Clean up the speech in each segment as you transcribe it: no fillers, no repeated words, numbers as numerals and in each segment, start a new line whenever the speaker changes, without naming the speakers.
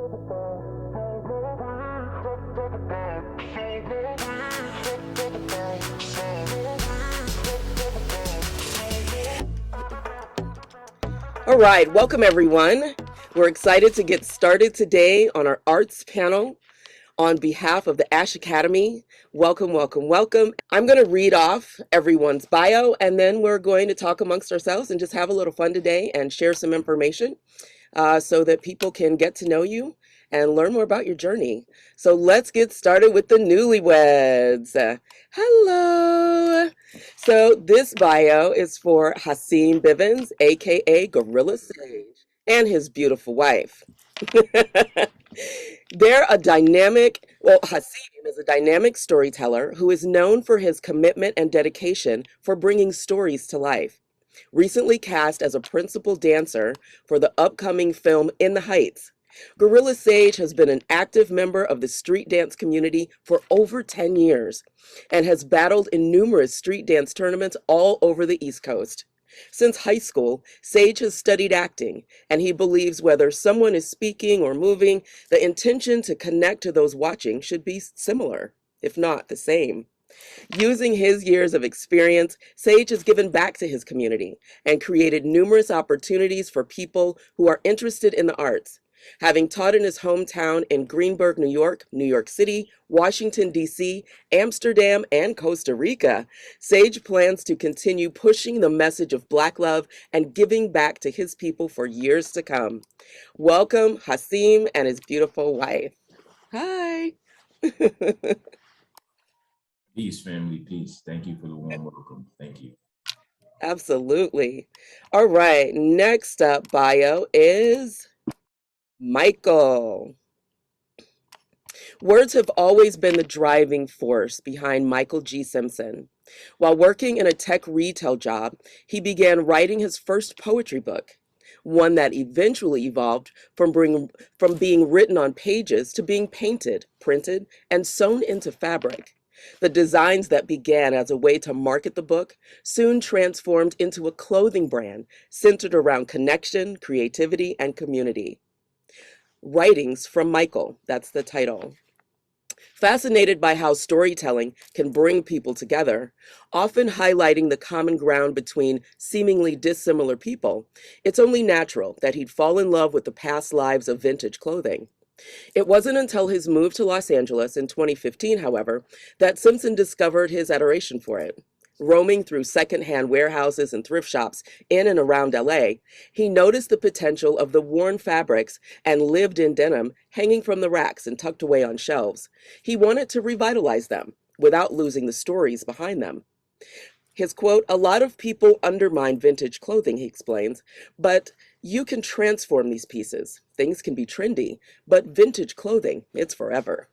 All right, welcome everyone. We're excited to get started today on our arts panel. On behalf of the Ashe Academy, welcome, welcome, welcome. I'm going to read off everyone's bio, and then we're going to talk amongst ourselves and just have a little fun today and share some information so that people can get to know you and learn more about your journey. So let's get started with the newlyweds. Hello. So this bio is for Haseem Bivins, aka Gorilla Sage, and his beautiful wife. Haseem is a dynamic storyteller who is known for his commitment and dedication for bringing stories to life. Recently cast as a principal dancer for the upcoming film In the Heights, Gorilla Sage has been an active member of the street dance community for over 10 years and has battled in numerous street dance tournaments all over the East Coast. Since high school, Sage has studied acting, and he believes whether someone is speaking or moving, the intention to connect to those watching should be similar, if not the same. Using his years of experience, Sage has given back to his community and created numerous opportunities for people who are interested in the arts. Having taught in his hometown in Greenburgh, New York, New York City, Washington, D.C., Amsterdam, and Costa Rica, Sage plans to continue pushing the message of Black love and giving back to his people for years to come. Welcome, Haseem and his beautiful wife. Hi.
Peace, family, peace. Thank you for the warm welcome. Thank you.
Absolutely. All right, next up bio is Michael. Words have always been the driving force behind Michael G Simpson. While working in a tech retail job, he began writing his first poetry book, one that eventually evolved from being written on pages to being painted, printed, and sewn into fabric. The designs that began as a way to market the book soon transformed into a clothing brand centered around connection, creativity, and community. Writings from Michael, that's the title. Fascinated by how storytelling can bring people together, often highlighting the common ground between seemingly dissimilar people, it's only natural that he'd fall in love with the past lives of vintage clothing. It wasn't until his move to Los Angeles in 2015, however, that Simpson discovered his adoration for it. Roaming through secondhand warehouses and thrift shops in and around LA, he noticed the potential of the worn fabrics and lived-in denim hanging from the racks and tucked away on shelves. He wanted to revitalize them without losing the stories behind them. His quote, "A lot of people undermine vintage clothing," he explains, "but you can transform these pieces. Things can be trendy, but vintage clothing, it's forever."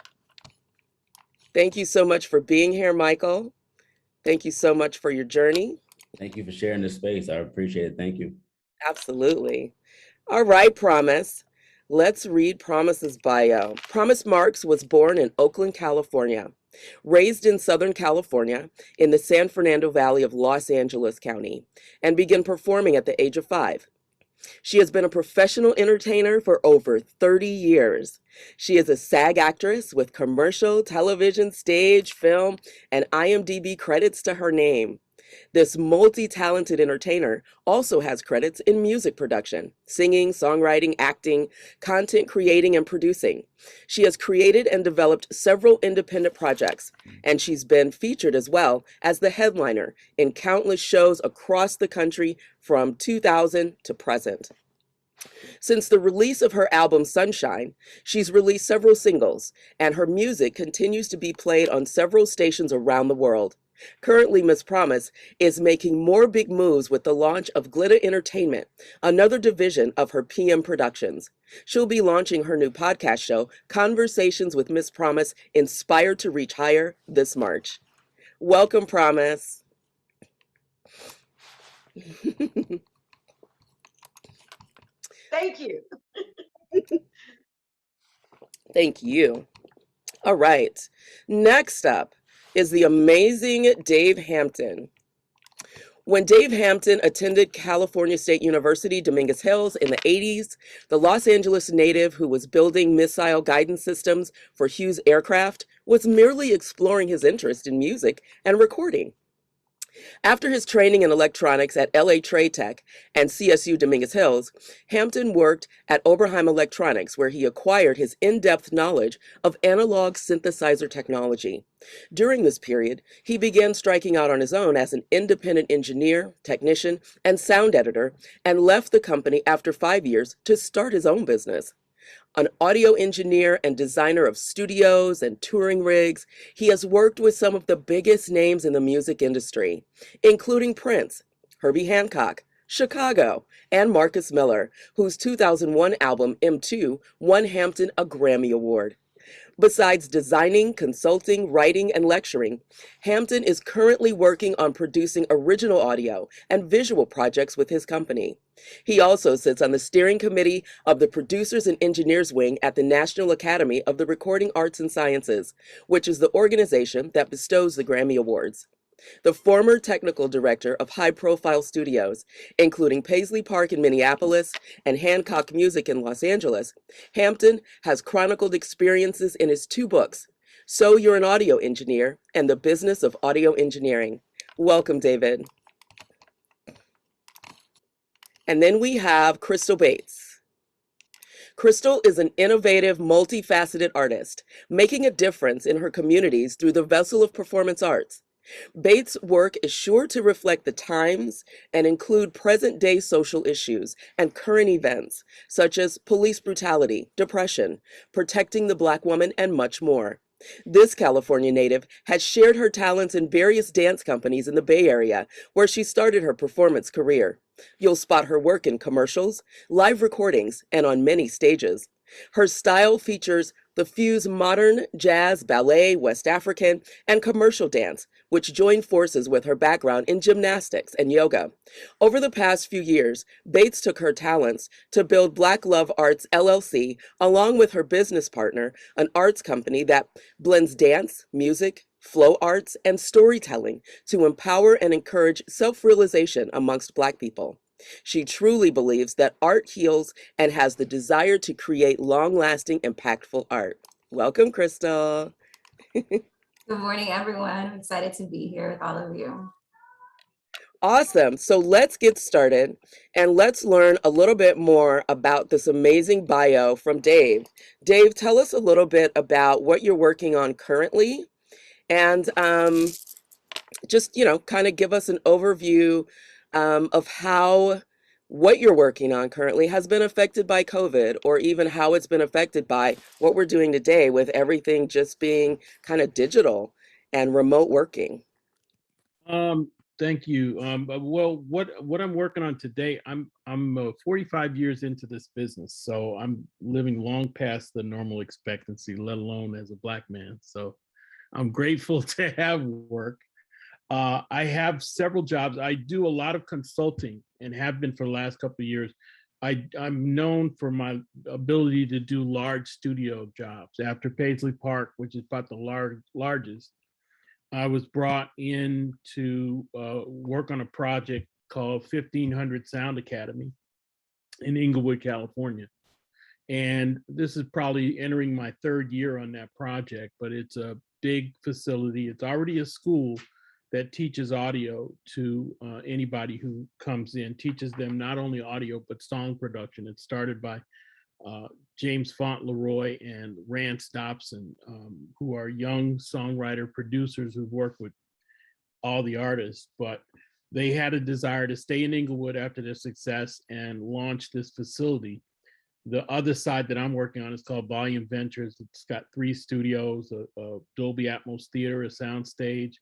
Thank you so much for being here, Michael. Thank you so much for your journey.
Thank you for sharing this space. I appreciate it. Thank you.
Absolutely. All right, Promise. Let's read Promise's bio. Promise Marks was born in Oakland, California, raised in Southern California in the San Fernando Valley of Los Angeles County, and began performing at the age of 5. She has been a professional entertainer for over 30 years. She is a SAG actress with commercial, television, stage, film, and IMDb credits to her name. This multi-talented entertainer also has credits in music production, singing, songwriting, acting, content creating, and producing. She has created and developed several independent projects, and she's been featured as well as the headliner in countless shows across the country from 2000 to present. Since the release of her album Sunshine, she's released several singles, and her music continues to be played on several stations around the world. Currently, Miss Promise is making more big moves with the launch of Glitter Entertainment, another division of her PM Productions. She'll be launching her new podcast show, Conversations with Miss Promise, Inspired to Reach Higher, this March. Welcome, Promise.
Thank you.
Thank you. All right. Next up is the amazing Dave Hampton. When Dave Hampton attended California State University, Dominguez Hills in the 80s, the Los Angeles native who was building missile guidance systems for Hughes Aircraft was merely exploring his interest in music and recording. After his training in electronics at LA Trade Tech and CSU Dominguez Hills, Hampton worked at Oberheim Electronics, where he acquired his in-depth knowledge of analog synthesizer technology. During this period, he began striking out on his own as an independent engineer, technician, and sound editor, and left the company after 5 years to start his own business. An audio engineer and designer of studios and touring rigs, he has worked with some of the biggest names in the music industry, including Prince, Herbie Hancock, Chicago, and Marcus Miller, whose 2001 album M2 won Hampton a Grammy Award. Besides designing, consulting, writing, and lecturing, Hampton is currently working on producing original audio and visual projects with his company. He also sits on the steering committee of the Producers and Engineers Wing at the National Academy of the Recording Arts and Sciences, which is the organization that bestows the Grammy Awards. The former technical director of high-profile studios, including Paisley Park in Minneapolis and Hancock Music in Los Angeles, Hampton has chronicled experiences in his 2 books, So You're an Audio Engineer and The Business of Audio Engineering. Welcome, David. And then we have Krystal Bates. Krystal is an innovative, multifaceted artist, making a difference in her communities through the vessel of performance arts. Bates' work is sure to reflect the times and include present-day social issues and current events, such as police brutality, depression, protecting the Black woman, and much more. This California native has shared her talents in various dance companies in the Bay Area, where she started her performance career. You'll spot her work in commercials, live recordings, and on many stages. Her style features the fuse modern, jazz, ballet, West African, and commercial dance, which join forces with her background in gymnastics and yoga. Over the past few years, Bates took her talents to build Black Love Arts LLC, along with her business partner, an arts company that blends dance, music, flow arts, and storytelling to empower and encourage self-realization amongst Black people. She truly believes that art heals and has the desire to create long-lasting, impactful art. Welcome, Krystal.
Good morning, everyone. I'm excited to be here with all of you.
Awesome. So let's get started and let's learn a little bit more about this amazing bio from Dave. Dave, tell us a little bit about what you're working on currently and just, kind of give us an overview of how what you're working on currently has been affected by COVID, or even how it's been affected by what we're doing today with everything just being kind of digital and remote working.
Thank you. Well, what I'm working on today, I'm 45 years into this business, so I'm living long past the normal expectancy, let alone as a Black man. So I'm grateful to have work. I have several jobs. I do a lot of consulting and have been for the last couple of years. I'm known for my ability to do large studio jobs. After Paisley Park, which is about the largest, I was brought in to work on a project called 1500 Sound Academy in Inglewood, California. And this is probably entering my 3rd year on that project, but it's a big facility. It's already a school that teaches audio to anybody who comes in, teaches them not only audio, but song production. It's started by James Fauntleroy and Rance Dobson, who are young songwriter producers who've worked with all the artists, but they had a desire to stay in Inglewood after their success and launch this facility. The other side that I'm working on is called Volume Ventures. It's got 3 studios, a Dolby Atmos theater, a sound stage,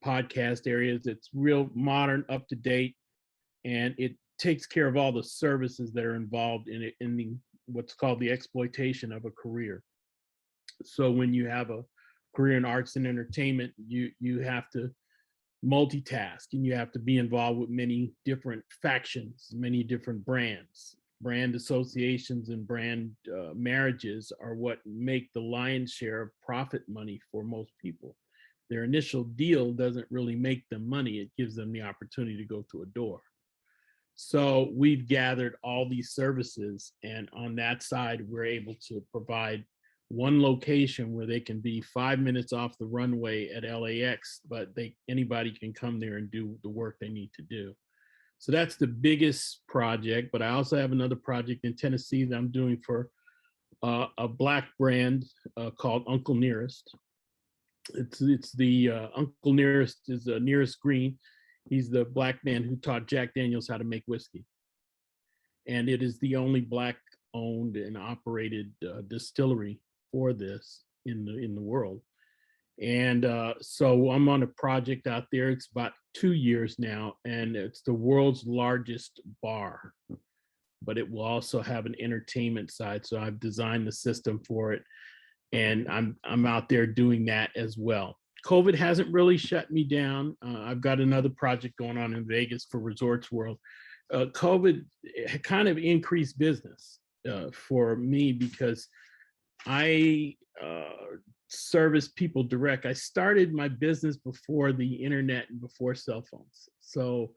podcast areas. It's real modern, up to date, and it takes care of all the services that are involved in it, in the what's called the exploitation of a career. So when you have a career in arts and entertainment, you have to multitask, and you have to be involved with many different factions, many different brands. Brand associations and brand marriages are what make the lion's share of profit money for most people. their initial deal doesn't really make them money. It gives them the opportunity to go to a door. So we've gathered all these services, and on that side, we're able to provide one location where they can be 5 minutes off the runway at LAX, but anybody can come there and do the work they need to do. So that's the biggest project. But I also have another project in Tennessee that I'm doing for a Black brand called Uncle Nearest. It's the Uncle Nearest is Nearest Green. He's the Black man who taught Jack Daniels how to make whiskey. And it is the only Black owned and operated distillery for this in the world. And so I'm on a project out there. It's about 2 years now, and it's the world's largest bar, but it will also have an entertainment side. So I've designed the system for it, and I'm out there doing that as well. COVID hasn't really shut me down. I've got another project going on in Vegas for Resorts World. COVID kind of increased business for me because I service people direct. I started my business before the internet and before cell phones. So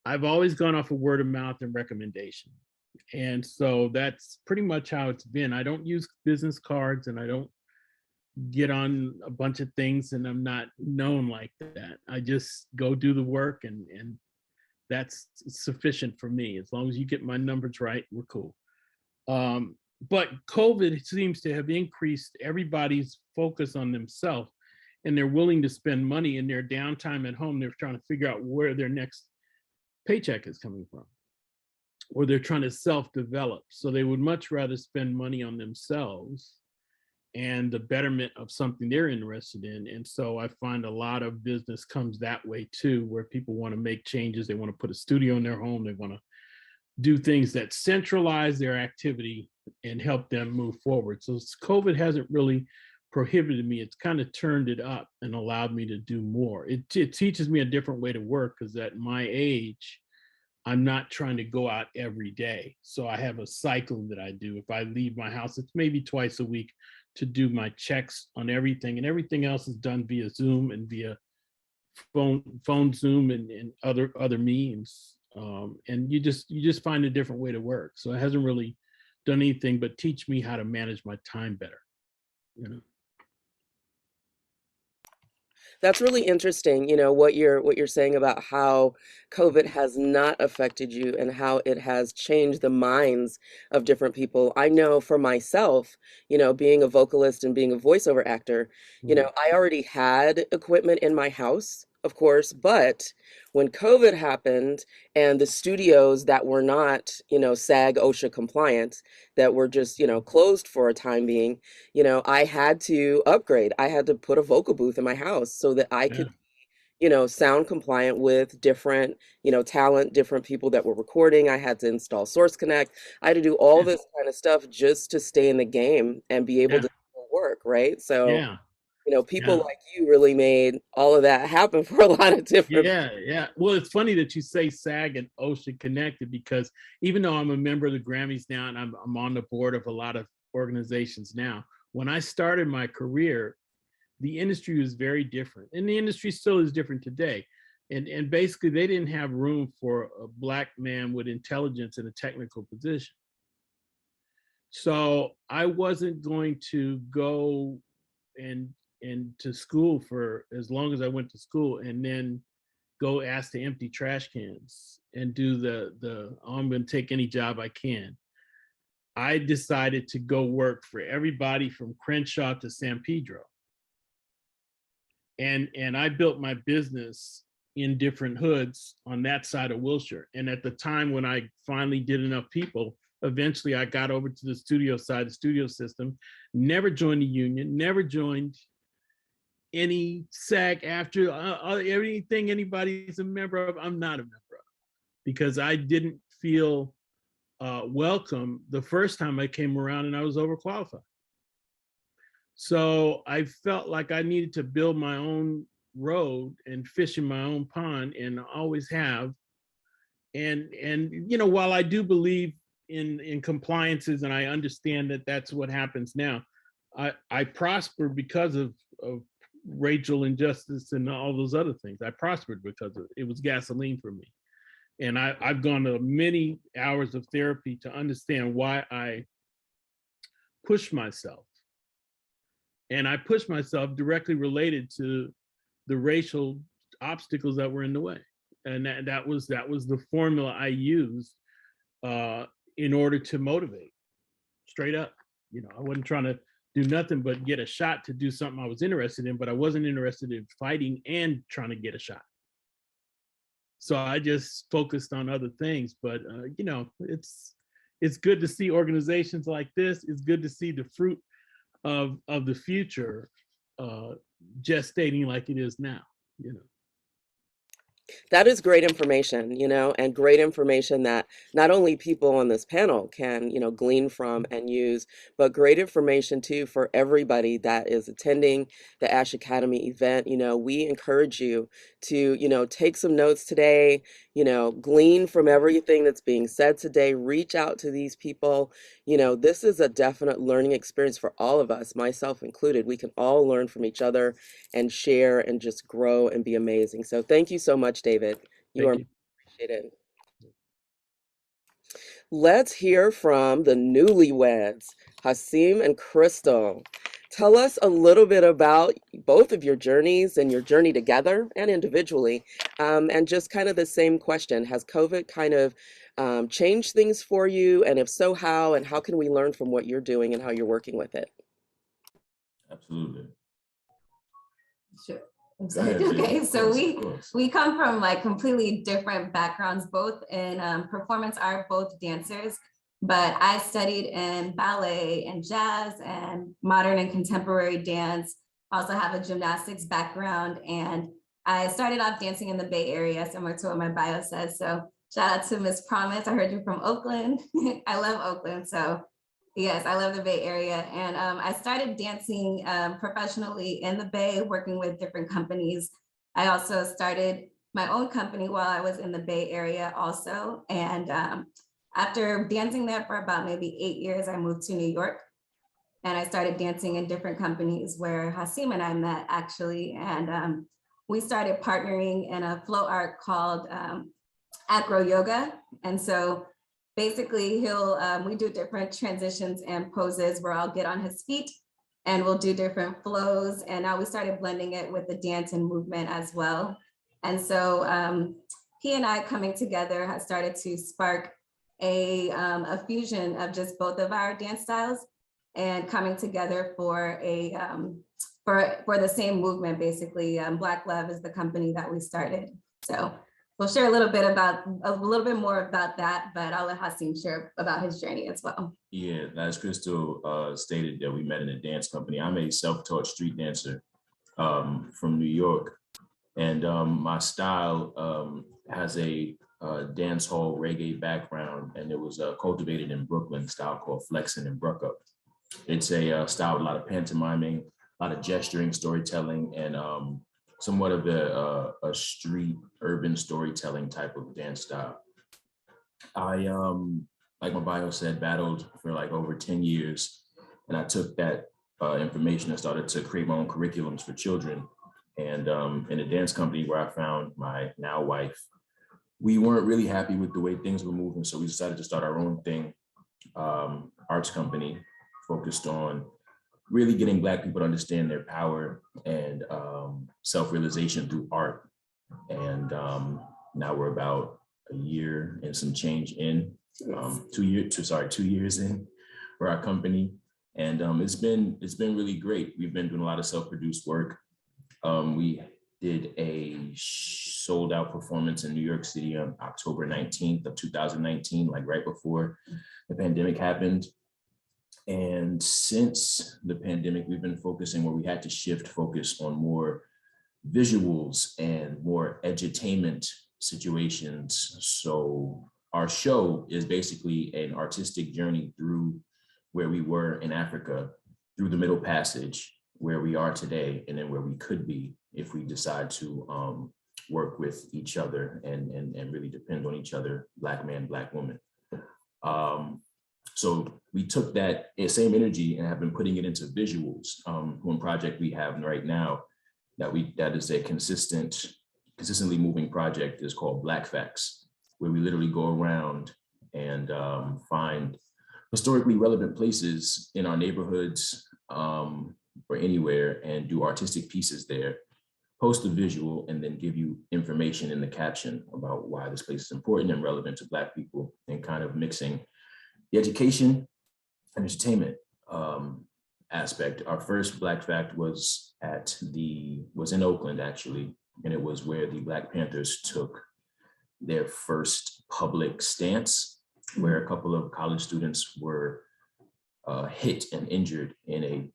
I've always gone off of word of mouth and recommendation. And so that's pretty much how it's been. I don't use business cards, and I don't get on a bunch of things, and I'm not known like that. I just go do the work, and that's sufficient for me. As long as you get my numbers right, we're cool. But COVID seems to have increased everybody's focus on themselves, and they're willing to spend money in their downtime at home. They're trying to figure out where their next paycheck is coming from, or they're trying to self-develop. So they would much rather spend money on themselves and the betterment of something they're interested in. And so I find a lot of business comes that way too, where people want to make changes. They want to put a studio in their home. They want to do things that centralize their activity and help them move forward. So COVID hasn't really prohibited me. It's kind of turned it up and allowed me to do more. It teaches me a different way to work, because at my age, I'm not trying to go out every day. So I have a cycle that I do. If I leave my house, it's maybe twice a week to do my checks on everything, and everything else is done via Zoom and via phone Zoom and other means. And you just find a different way to work. So it hasn't really done anything but teach me how to manage my time better, you know.
That's really interesting, what you're saying about how COVID has not affected you and how it has changed the minds of different people. I know for myself, being a vocalist and being a voiceover actor, I already had equipment in my house, of course, but when COVID happened and the studios that were not, SAG OSHA compliant, that were just, closed for a time being, I had to upgrade. I had to put a vocal booth in my house so that I could, sound compliant with different, talent, different people that were recording. I had to install Source Connect. I had to do all this kind of stuff just to stay in the game and be able to work, right? So, people like you really made all of that happen for a lot of different people.
Yeah. Well, it's funny that you say SAG and OSHA connected, because even though I'm a member of the Grammys now, and I'm on the board of a lot of organizations now, when I started my career, the industry was very different, and the industry still is different today. And basically, they didn't have room for a Black man with intelligence in a technical position. So I wasn't going to go and to school for as long as I went to school, and then go ask to empty trash cans and do I'm going to take any job I can. I decided to go work for everybody from Crenshaw to San Pedro. And I built my business in different hoods on that side of Wilshire. And at the time when I finally did enough people, eventually I got over to the studio side, the studio system, never joined the union, never joined any SAG after anything anybody's a member of. I'm not a member of, because I didn't feel welcome the first time I came around, and I was overqualified. So I felt like I needed to build my own road and fish in my own pond, and I always have. And while I do believe in compliances, and I understand that that's what happens now, I prosper because of racial injustice and all those other things. I prospered because of it. It was gasoline for me. And I've gone to many hours of therapy to understand why I push myself. And I push myself directly related to the racial obstacles that were in the way. And that was the formula I used in order to motivate, straight up. You know, I wasn't trying to do nothing but get a shot to do something I was interested in, but I wasn't interested in fighting and trying to get a shot. So I just focused on other things. But you know, it's good to see organizations like this. It's good to see the fruit of the future gestating like it is now, you know.
That is great information, you know, and great information that not only people on this panel can, you know, glean from and use, but great information too for everybody that is attending the Ashe Academy event. You know, we encourage you to, you know, take some notes today, you know, glean from everything that's being said today, reach out to these people. You know, this is a definite learning experience for all of us, myself included. We can all learn from each other and share and just grow and be amazing. So thank you so much, David. You are appreciated. Let's hear from the newlyweds, Haseem and Krystal. Tell us a little bit about both of your journeys and your journey together and individually. And just kind of the same question, has COVID kind of changed things for you? And if so, how? And how can we learn from what you're doing and how you're working with it?
Absolutely.
Sure.
Go ahead, Vivian.
Okay,
Of
so
course, of course.
we come from like completely different backgrounds, both in performance art, both dancers, but I studied in ballet and jazz and modern and contemporary dance. I also have a gymnastics background, and I started off dancing in the Bay Area, similar to what my bio says. So shout out to Miss Promise. I heard you're from Oakland. I love Oakland. So yes, I love the Bay Area. And I started dancing professionally in the Bay, working with different companies. I also started my own company while I was in the Bay Area also. And after dancing there for about maybe 8 years, I moved to New York. And I started dancing in different companies where Haseem and I met actually. And we started partnering in a flow art called Acro Yoga. And so basically we do different transitions and poses where I'll get on his feet and we'll do different flows. And now we started blending it with the dance and movement as well. And so he and I coming together has started to spark a fusion of just both of our dance styles and coming together for for the same movement, basically. Black Love is the company that we started. So we'll share a little bit more about that, but I'll let Haseem share about his journey as well.
Yeah, as Krystal stated that we met in a dance company. I'm a self-taught street dancer from New York. And my style has a dance hall reggae background, and it was cultivated in Brooklyn, style called flexing and bruck up. It's a style with a lot of pantomiming, a lot of gesturing, storytelling, and somewhat of a street urban storytelling type of dance style. I, like my bio said, battled for like over 10 years. And I took that information and started to create my own curriculums for children. And in a dance company where I found my now wife, we weren't really happy with the way things were moving. So we decided to start our own thing, arts company, focused on really getting Black people to understand their power and self-realization through art. And now we're about a year and some change in, 2 years in for our company. And it's been really great. We've been doing a lot of self-produced work. We did a sold out performance in New York City on October 19th of 2019, like right before the pandemic happened. And since the pandemic, we've been focusing where we had to shift focus on more visuals and more edutainment situations. So our show is basically an artistic journey through where we were in Africa, through the Middle Passage, where we are today, and then where we could be if we decide to work with each other and really depend on each other, Black man, Black woman. So we took that same energy and have been putting it into visuals. One project we have right now that is a consistently moving project is called Black Facts, where we literally go around and find historically relevant places in our neighborhoods or anywhere and do artistic pieces there, post a visual, and then give you information in the caption about why this place is important and relevant to Black people, and kind of mixing the education and entertainment aspect. Our first Black Fact was in Oakland, actually, and it was where the Black Panthers took their first public stance, where a couple of college students were hit and injured in a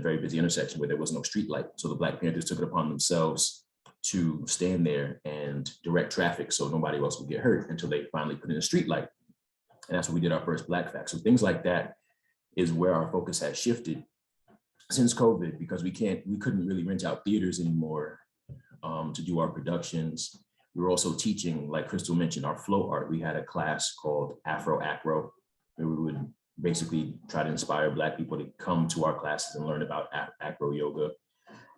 very busy intersection where there was no street light. So the Black Panthers took it upon themselves to stand there and direct traffic so nobody else would get hurt until they finally put in a street light. And that's when we did our first Black Fact. So things like that is where our focus has shifted since COVID, because we couldn't really rent out theaters anymore to do our productions. We were also teaching, like Krystal mentioned, our flow art. We had a class called Afro Acro, where we would basically try to inspire Black people to come to our classes and learn about acro yoga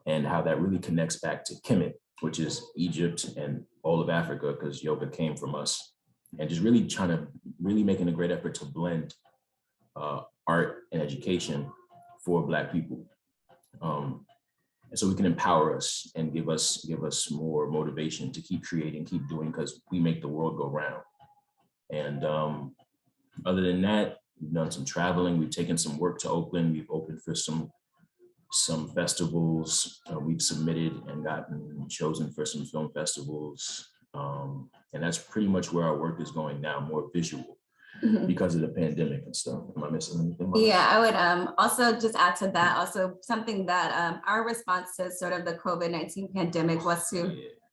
and how that really connects back to Kemet, which is Egypt and all of Africa, because yoga came from us. And just really making a great effort to blend art and education for Black people. And so we can empower us and give us more motivation to keep creating, keep doing, because we make the world go round. And other than that, we've done some traveling. We've taken some work to Oakland. We've opened for some festivals. We've submitted and gotten chosen for some film festivals. And that's pretty much where our work is going now, more visual. Because of the pandemic and stuff. Am I missing anything?
Yeah, I would also just add to that, also something that our response to sort of the COVID-19 pandemic was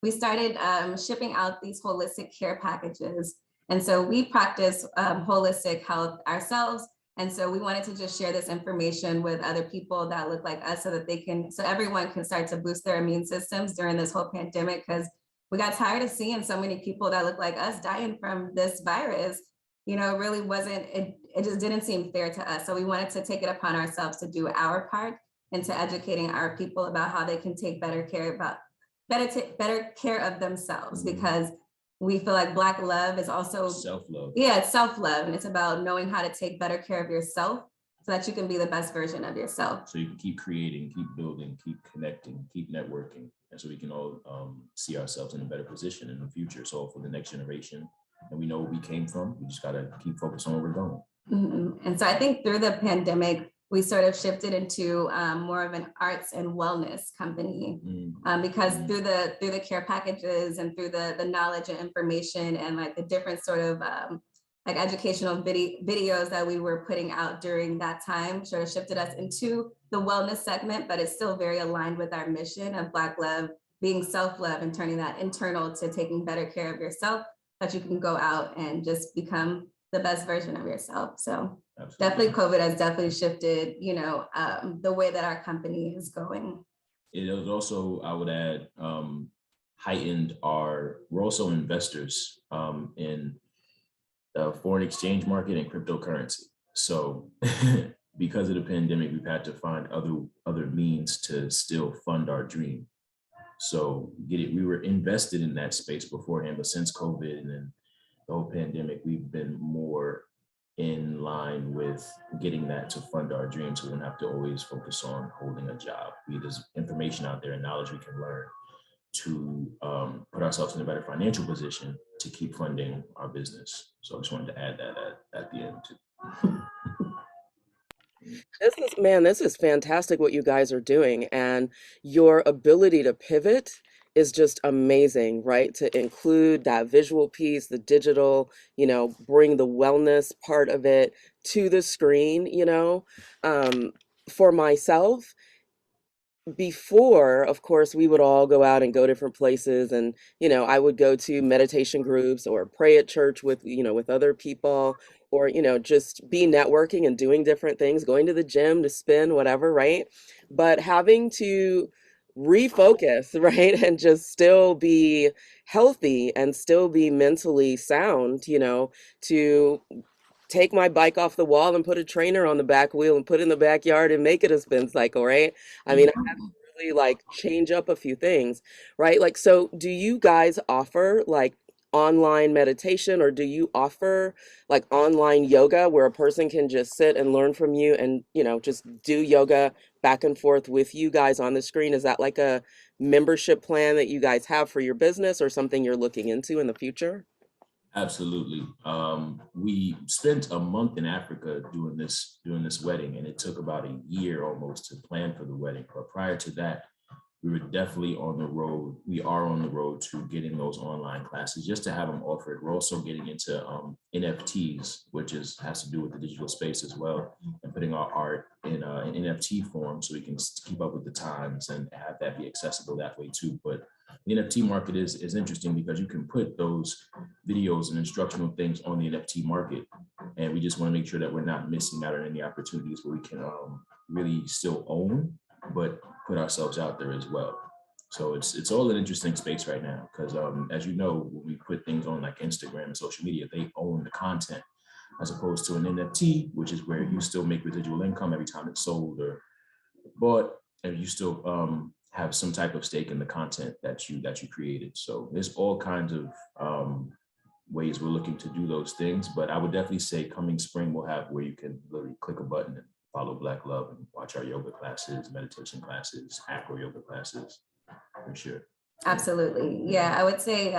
we started shipping out these holistic care packages. And so we practice holistic health ourselves. And so we wanted to just share this information with other people that look like us so that everyone can start to boost their immune systems during this whole pandemic, because we got tired of seeing so many people that look like us dying from this virus. Really it just didn't seem fair to us. So we wanted to take it upon ourselves to do our part into educating our people about how they can take better care of themselves, because we feel like Black love is also
self-love.
Yeah, it's self-love. And it's about knowing how to take better care of yourself so that you can be the best version of yourself.
So you can keep creating, keep building, keep connecting, keep networking. And so we can all see ourselves in a better position in the future. So for the next generation, and we know where we came from, we just got to keep focused on where we're going.
And so I think through the pandemic, we sort of shifted into more of an arts and wellness company, because through the care packages and through the knowledge and information and like the different sort of like educational videos that we were putting out during that time sort of shifted us into the wellness segment, but it's still very aligned with our mission of Black love being self-love and turning that internal to taking better care of yourself, that you can go out and just become the best version of yourself. So Definitely COVID has definitely shifted, the way that our company is going.
It was also, I would add, heightened we're also investors in the foreign exchange market and cryptocurrency. So because of the pandemic, we've had to find other means to still fund our dream. So we were invested in that space beforehand, but since COVID and then the whole pandemic, we've been more in line with getting that to fund our dreams. So we don't have to always focus on holding a job. There's information out there and knowledge we can learn to put ourselves in a better financial position to keep funding our business. So I just wanted to add that at the end too.
This is fantastic what you guys are doing, and your ability to pivot is just amazing, right? To include that visual piece, the digital, bring the wellness part of it to the screen, For myself, before, of course, we would all go out and go different places, and I would go to meditation groups or pray at church with with other people, or just be networking and doing different things, going to the gym to spin, whatever, right? But having to refocus, right, and just still be healthy and still be mentally sound, to take my bike off the wall and put a trainer on the back wheel and put it in the backyard and make it a spin cycle, right? I mean, I have really like change up a few things, right? Like, so do you guys offer like online meditation, or do you offer like online yoga where a person can just sit and learn from you and, just do yoga back and forth with you guys on the screen? Is that like a membership plan that you guys have for your business or something you're looking into in the future?
Absolutely. We spent a month in Africa doing this wedding, and it took about a year almost to plan for the wedding. But prior to that, we were definitely on the road. We are on the road to getting those online classes just to have them offered. We're also getting into NFTs, which has to do with the digital space as well, and putting our art in an NFT form so we can keep up with the times and have that be accessible that way too. But the NFT market is interesting because you can put those videos and instructional things on the NFT market, and we just want to make sure that we're not missing out on any opportunities where we can really still own, but put ourselves out there as well. So it's all an interesting space right now because as you know, when we put things on like Instagram and social media, they own the content as opposed to an NFT, which is where you still make residual income every time it's sold or bought, and you still have some type of stake in the content that you created. So there's all kinds of ways we're looking to do those things, but I would definitely say coming spring we'll have where you can literally click a button and follow Black Love and watch our yoga classes, meditation classes, acro yoga classes, for sure.
Absolutely. Yeah, I would say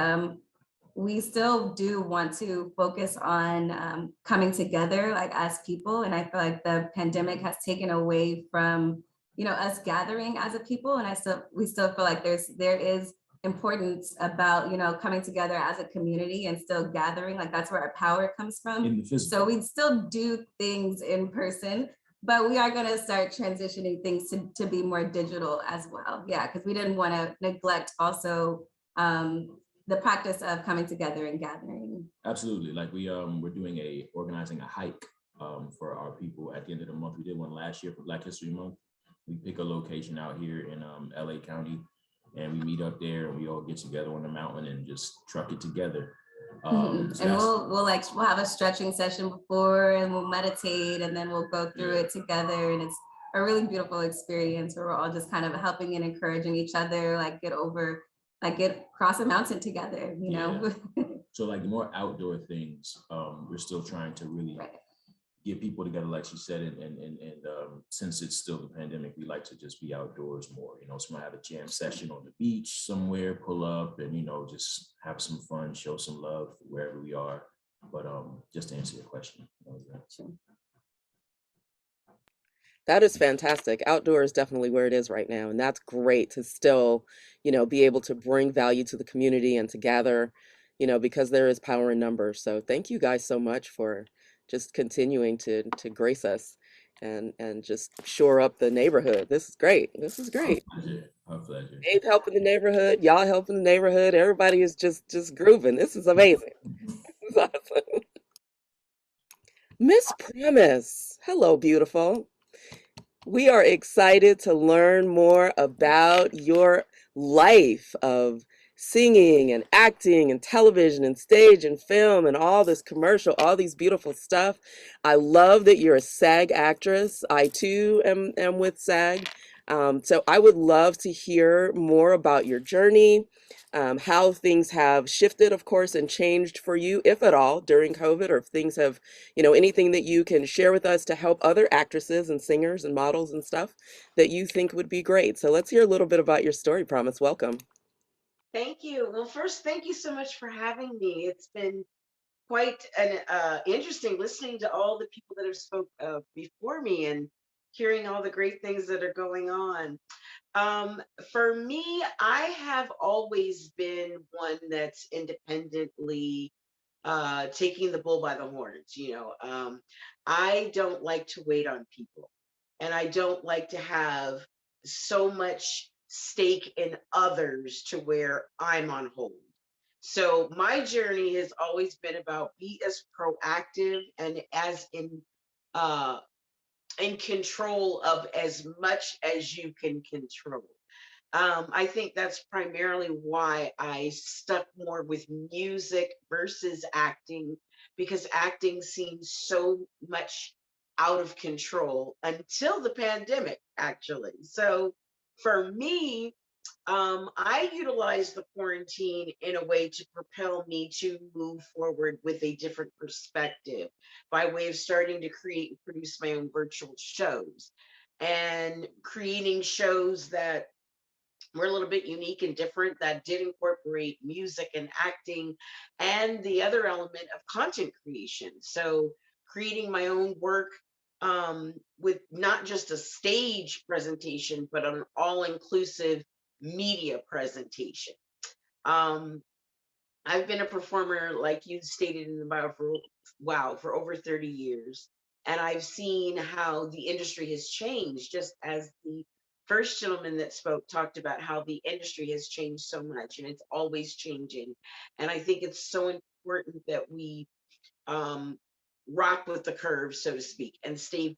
we still do want to focus on coming together like as people. And I feel like the pandemic has taken away from, us gathering as a people. And we still feel like there is importance about, coming together as a community and still gathering, like that's where our power comes from. So we still do things in person, but we are going to start transitioning things to be more digital as well. Yeah, because we didn't want to neglect also the practice of coming together and gathering.
Absolutely. Like we're organizing a hike for our people at the end of the month. We did one last year for Black History Month. We pick a location out here in LA County, and we meet up there and we all get together on the mountain and just truck it together. So
and we'll have a stretching session before, and we'll meditate, and then we'll go through it together. And it's a really beautiful experience where we're all just kind of helping and encouraging each other, like get across a mountain together, know?
So like the more outdoor things, we're still trying to really get people together, like she said, and since it's still the pandemic, we like to just be outdoors more. So we might have a jam session on the beach somewhere, pull up, and just have some fun, show some love wherever we are. But just to answer your question.
That is fantastic. Outdoor is definitely where it is right now, and that's great to still, be able to bring value to the community and to gather, because there is power in numbers. So thank you guys so much for just continuing to grace us and just shore up the neighborhood. This is great. This is great.
Our pleasure.
Abe helping the neighborhood, y'all helping the neighborhood. Everybody is just grooving. This is amazing. This is awesome. Miss Promise, hello, beautiful. We are excited to learn more about your life of singing and acting and television and stage and film and all this commercial, all these beautiful stuff. I love that you're a SAG actress. I too am with SAG. So I would love to hear more about your journey, how things have shifted, of course, and changed for you, if at all, during COVID, or if things have, anything that you can share with us to help other actresses and singers and models and stuff that you think would be great. So let's hear a little bit about your story, Promise. Welcome.
Thank you. Well, first, thank you so much for having me. It's been quite an interesting listening to all the people that have spoke before me and hearing all the great things that are going on. For me, I have always been one that's independently taking the bull by the horns. I don't like to wait on people, and I don't like to have so much stake in others to where I'm on hold. So my journey has always been about be as proactive and as in control of as much as you can control. I think that's primarily why I stuck more with music versus acting, because acting seems so much out of control until the pandemic, actually. So for me, I utilized the quarantine in a way to propel me to move forward with a different perspective by way of starting to create and produce my own virtual shows and creating shows that were a little bit unique and different that did incorporate music and acting and the other element of content creation. So creating my own work with not just a stage presentation, but an all-inclusive media presentation. Um, I've been a performer, like you stated in the bio, for over 30 years. And I've seen how the industry has changed, just as the first gentleman that spoke talked about how the industry has changed so much and it's always changing. And I think it's so important that we um, rock with the curve, so to speak, and stay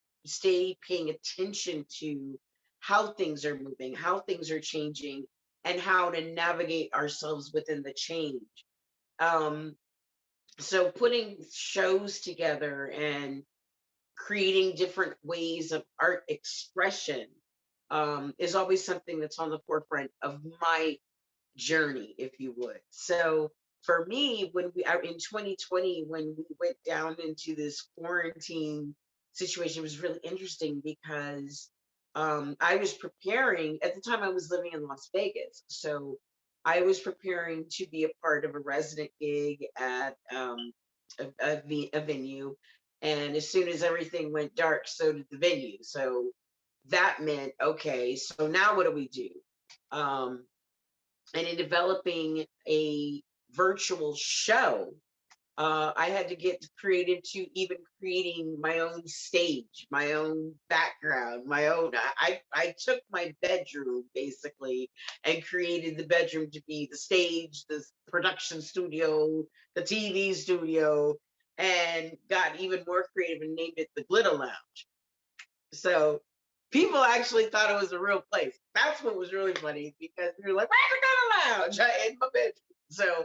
paying attention to how things are moving, how things are changing, and how to navigate ourselves within the change. Um, so putting shows together and creating different ways of art expression is always something that's on the forefront of my journey, if you would. So for me, when we are in 2020, when we went down into this quarantine situation, it was really interesting because I was preparing at the time. I was living in Las Vegas, so I was preparing to be a part of a resident gig at a venue, and as soon as everything went dark, so did the venue. So that meant, okay, so now what do we do? Um, and in developing a virtual show, I had to get creative to even creating my own stage, my own background, my own. I took my bedroom basically and created the bedroom to be the stage, the production studio, the TV studio, and got even more creative and named it the Glitter Lounge. So people actually thought it was a real place. That's what was really funny because we were like, "Where's the lounge?" In my bedroom. So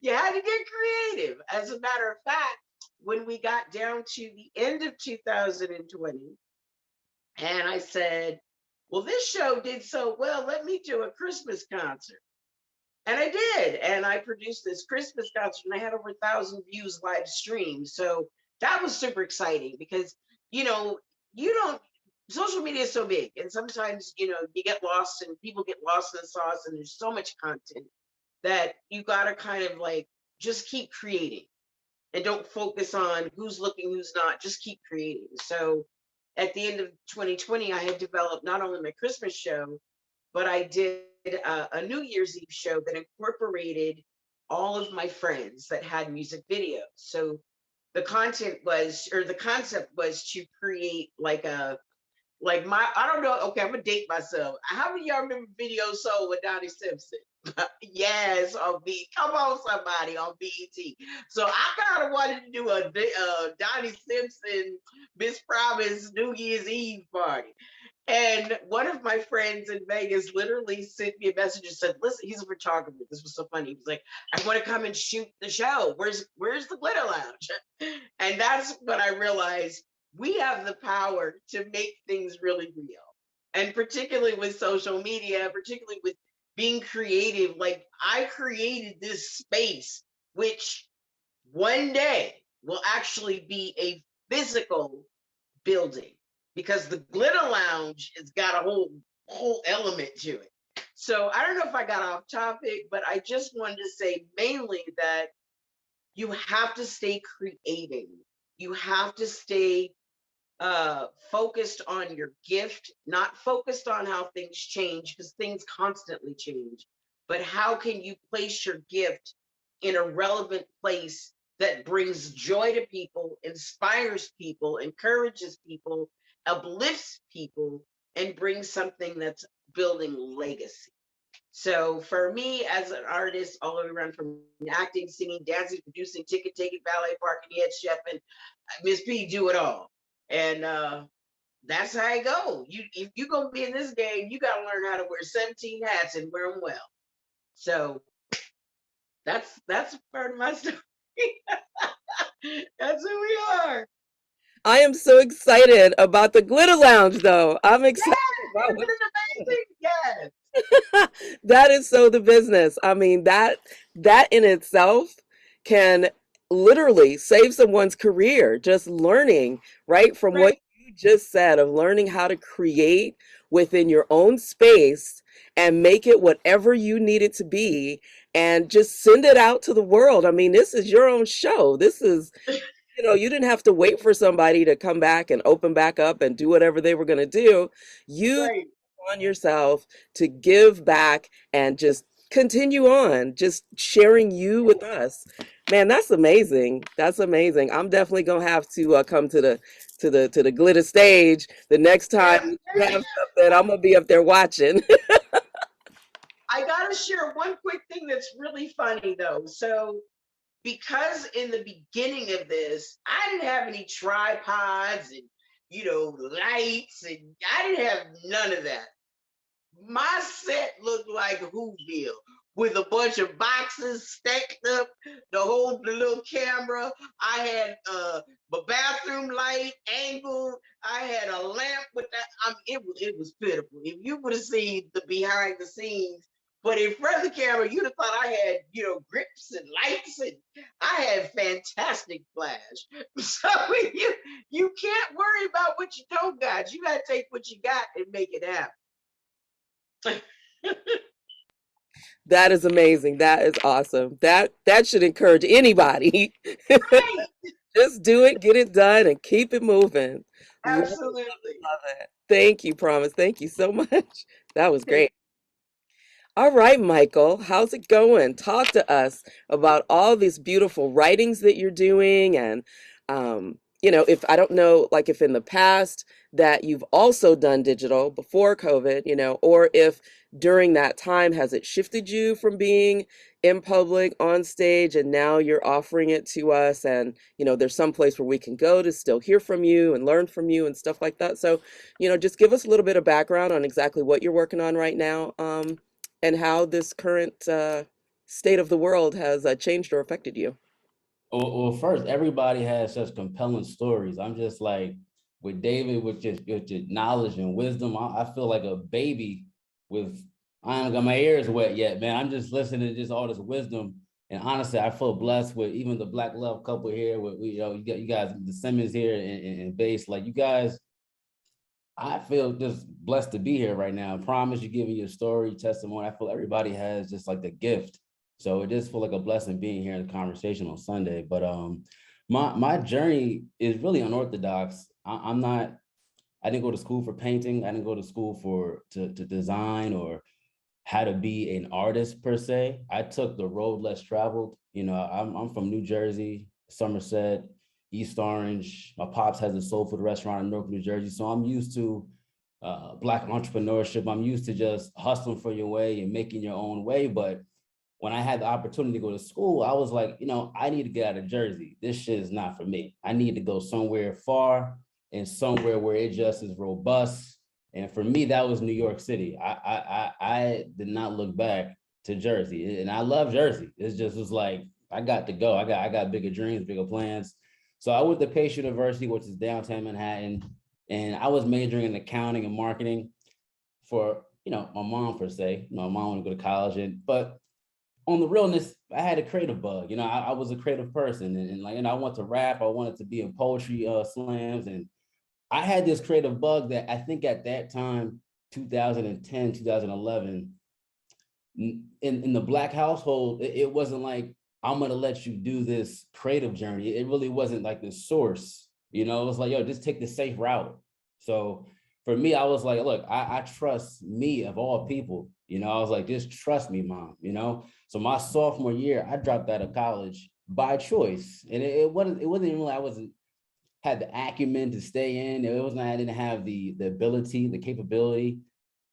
you had to get creative. As a matter of fact, when we got down to the end of 2020, and I said, "Well, this show did so well. Let me do a Christmas concert." And I did. And I produced this Christmas concert and I had over 1,000 views live stream. So that was super exciting because, you know, you don't, social media is so big. And sometimes, you know, you get lost and people get lost in the sauce and there's so much content that you got to kind of like just keep creating and don't focus on who's looking, who's not, just keep creating. So at the end of 2020, I had developed not only my Christmas show, but I did a New Year's Eve show that incorporated all of my friends that had music videos. So the content was, or the concept was to create like a, like my, I don't know, okay, I'm gonna date myself. How many of y'all remember Video Soul with Donnie Simpson? Yes, on B. Come on, somebody on BET. So I kind of wanted to do a Donnie Simpson Miss Promise New Year's Eve party. And one of my friends in Vegas literally sent me a message and said, "Listen, he's a photographer. This was so funny. He was like, I want to come and shoot the show. Where's the Glitter Lounge?" And that's when I realized we have the power to make things really real. And particularly with social media, particularly with being creative, like I created this space, which one day will actually be a physical building because the Glitter Lounge has got a whole element to it. So I don't know if I got off topic, but I just wanted to say mainly that you have to stay creating. You have to stay focused on your gift, not focused on how things change because things constantly change, but how can you place your gift in a relevant place that brings joy to people, inspires people, encourages people, uplifts people, and brings something that's building legacy. So for me as an artist, all the way around from acting, singing, dancing, producing, ticket taking, ballet, parking, head chef, and Miss P do it all. And that's how it go. You if you gonna be in this game, you gotta learn how to wear 17 hats and wear them well. So that's part of my story. That's who we are.
I am so excited about the Glitter Lounge, though. I'm excited. about
Isn't it amazing? Yes.
that is so the business. I mean, that in itself can literally save someone's career, just learning, right? From what
Right.
you just said of learning how to create within your own space and make it whatever you need it to be and just send it out to the world. I mean, this is your own show. This is, you didn't have to wait for somebody to come back and open back up and do whatever they were going to do. You
Right.
on yourself to give back and just continue on, just sharing you with us. Man, that's amazing. That's amazing. I'm definitely gonna have to come to the glitter stage the next
Yes.
time you have something. I'm gonna be up there watching.
I gotta share one quick thing that's really funny though. So because in the beginning of this, I didn't have any tripods and lights, and I didn't have none of that. My set looked like Whoville with a bunch of boxes stacked up, the little camera. I had my bathroom light angled. I had a lamp with that. It was pitiful. If you would have seen the behind the scenes, but in front of the camera, you'd have thought I had, grips and lights, and I had fantastic flash. So you can't worry about what you don't got. You got to take what you got and make it happen.
That is amazing. That is awesome. That should encourage anybody.
Right.
Just do it, get it done, and keep it moving. Love it, love it,
Absolutely.
love it. Thank you, Promise. Thank you so much. That was great. All right, Michael, how's it going? Talk to us about all these beautiful writings that you're doing. And, if I don't know, like if in the past that you've also done digital before COVID, or if during that time has it shifted you from being in public on stage and now you're offering it to us and, there's some place where we can go to still hear from you and learn from you and stuff like that. So, just give us a little bit of background on exactly what you're working on right now. And how this current state of the world has changed or affected you.
Well, first, everybody has such compelling stories. I'm just like with David, with your knowledge and wisdom. I feel like a baby with, I haven't got my ears wet yet, man. I'm just listening to just all this wisdom. And honestly, I feel blessed with even the Black Love couple here. With you guys, the Simmons here and Bates. Like you guys, I feel just blessed to be here right now. I promise you, giving your story, testimony. I feel everybody has just like the gift. So it just feel like a blessing being here in the conversation on Sunday. But my journey is really unorthodox. I'm not. I didn't go to school for painting. I didn't go to school to design or how to be an artist per se. I took the road less traveled. I'm from New Jersey, Somerset, East Orange. My pops has a soul food restaurant in Newark, New Jersey. So I'm used to Black entrepreneurship. I'm used to just hustling for your way and making your own way. But when I had the opportunity to go to school, I was like, I need to get out of Jersey. This shit is not for me. I need to go somewhere far and somewhere where it just is robust. And for me, that was New York City. I did not look back to Jersey, and I love Jersey. It just was like I got to go. I got bigger dreams, bigger plans. So I went to Pace University, which is downtown Manhattan, and I was majoring in accounting and marketing for my mom per se. My mom wanted to go to college, but on the realness, I had a creative bug. I was a creative person, and I wanted to rap. I wanted to be in poetry slams, and I had this creative bug that I think at that time, 2010, 2011, in the Black household, it wasn't like, I'm going to let you do this creative journey. It really wasn't like the source, it was like, yo, just take the safe route. So for me, I was like, look, I trust me of all people, I was like, just trust me, mom, So my sophomore year, I dropped out of college by choice. And it wasn't even like I had the acumen to stay in. It wasn't, I didn't have the ability, the capability.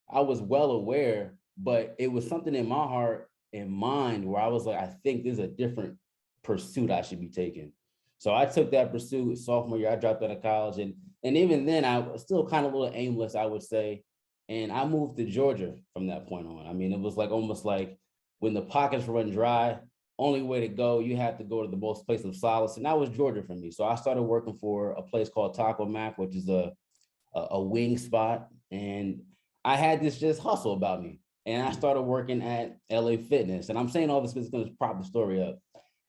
I was well aware, but it was something in my heart and mind where I was like, I think there's a different pursuit I should be taking. So I took that pursuit sophomore year. I dropped out of college, and even then I was still kind of a little aimless, I would say. And I moved to Georgia from that point on. I mean, it was like almost like when the pockets run dry, only way to go, you have to go to the most place of solace. And that was Georgia for me. So I started working for a place called Taco Mac, which is a wing spot. And I had this just hustle about me. And I started working at LA Fitness. And I'm saying all this because it's going to prop the story up.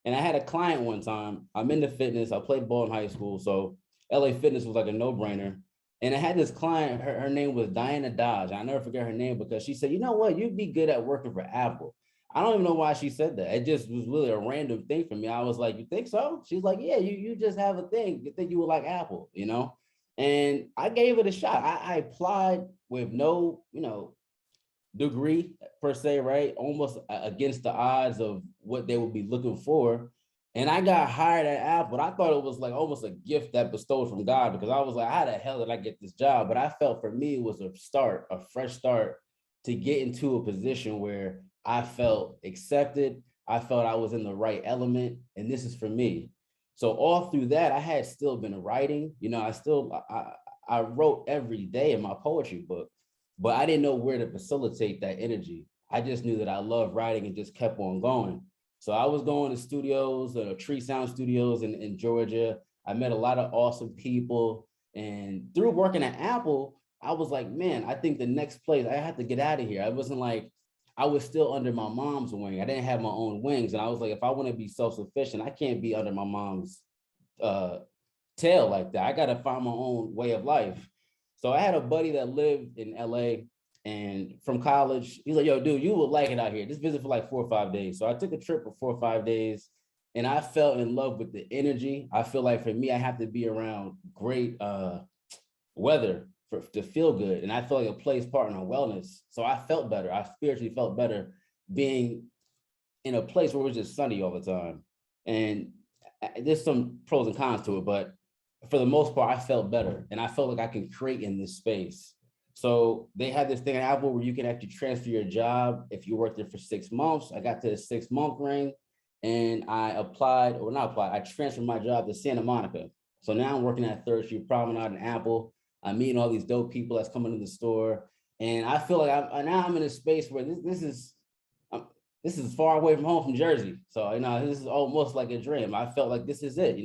And I had a client one time. I'm into fitness. I played ball in high school. So LA Fitness was like a no-brainer. And I had this client, her name was Diana Dodge. I never forget her name because she said, you know what, you'd be good at working for Apple. I don't even know why she said that. It just was really a random thing for me. I was like, you think so? She's like, yeah, you just have a thing. You think you would like Apple, you know? And I gave it a shot. I applied with no, degree per se, right? Almost against the odds of what they would be looking for. And I got hired at Apple. I thought it was like almost a gift that bestowed from God, because I was like, how the hell did I get this job? But I felt for me, it was a fresh start to get into a position where I felt accepted. I felt I was in the right element, and this is for me. So all through that, I had still been writing. I wrote every day in my poetry book, but I didn't know where to facilitate that energy. I just knew that I loved writing and just kept on going. So I was going to studios, Tree Sound Studios in Georgia. I met a lot of awesome people. And through working at Apple, I was like, man, I think the next place, I had to get out of here. I wasn't like, I was still under my mom's wing. I didn't have my own wings. And I was like, if I want to be self-sufficient, I can't be under my mom's tail like that. I got to find my own way of life. So I had a buddy that lived in LA, and from college, he's like, yo, dude, you would like it out here. Just visit for like 4 or 5 days. So I took a trip for 4 or 5 days, and I fell in love with the energy. I feel like for me, I have to be around great weather to feel good. And I feel like it plays part in our wellness. So I felt better. I spiritually felt better being in a place where it was just sunny all the time. And there's some pros and cons to it, but for the most part, I felt better. And I felt like I can create in this space. So they had this thing at Apple where you can actually transfer your job if you worked there for 6 months. I got to the 6-month ring, and I transferred my job to Santa Monica. So now I'm working at 3rd Street Promenade in Apple. I'm meeting all these dope people that's coming to the store. And I feel like I'm in a space where this is far away from home, from Jersey. So, this is almost like a dream. I felt like this is it.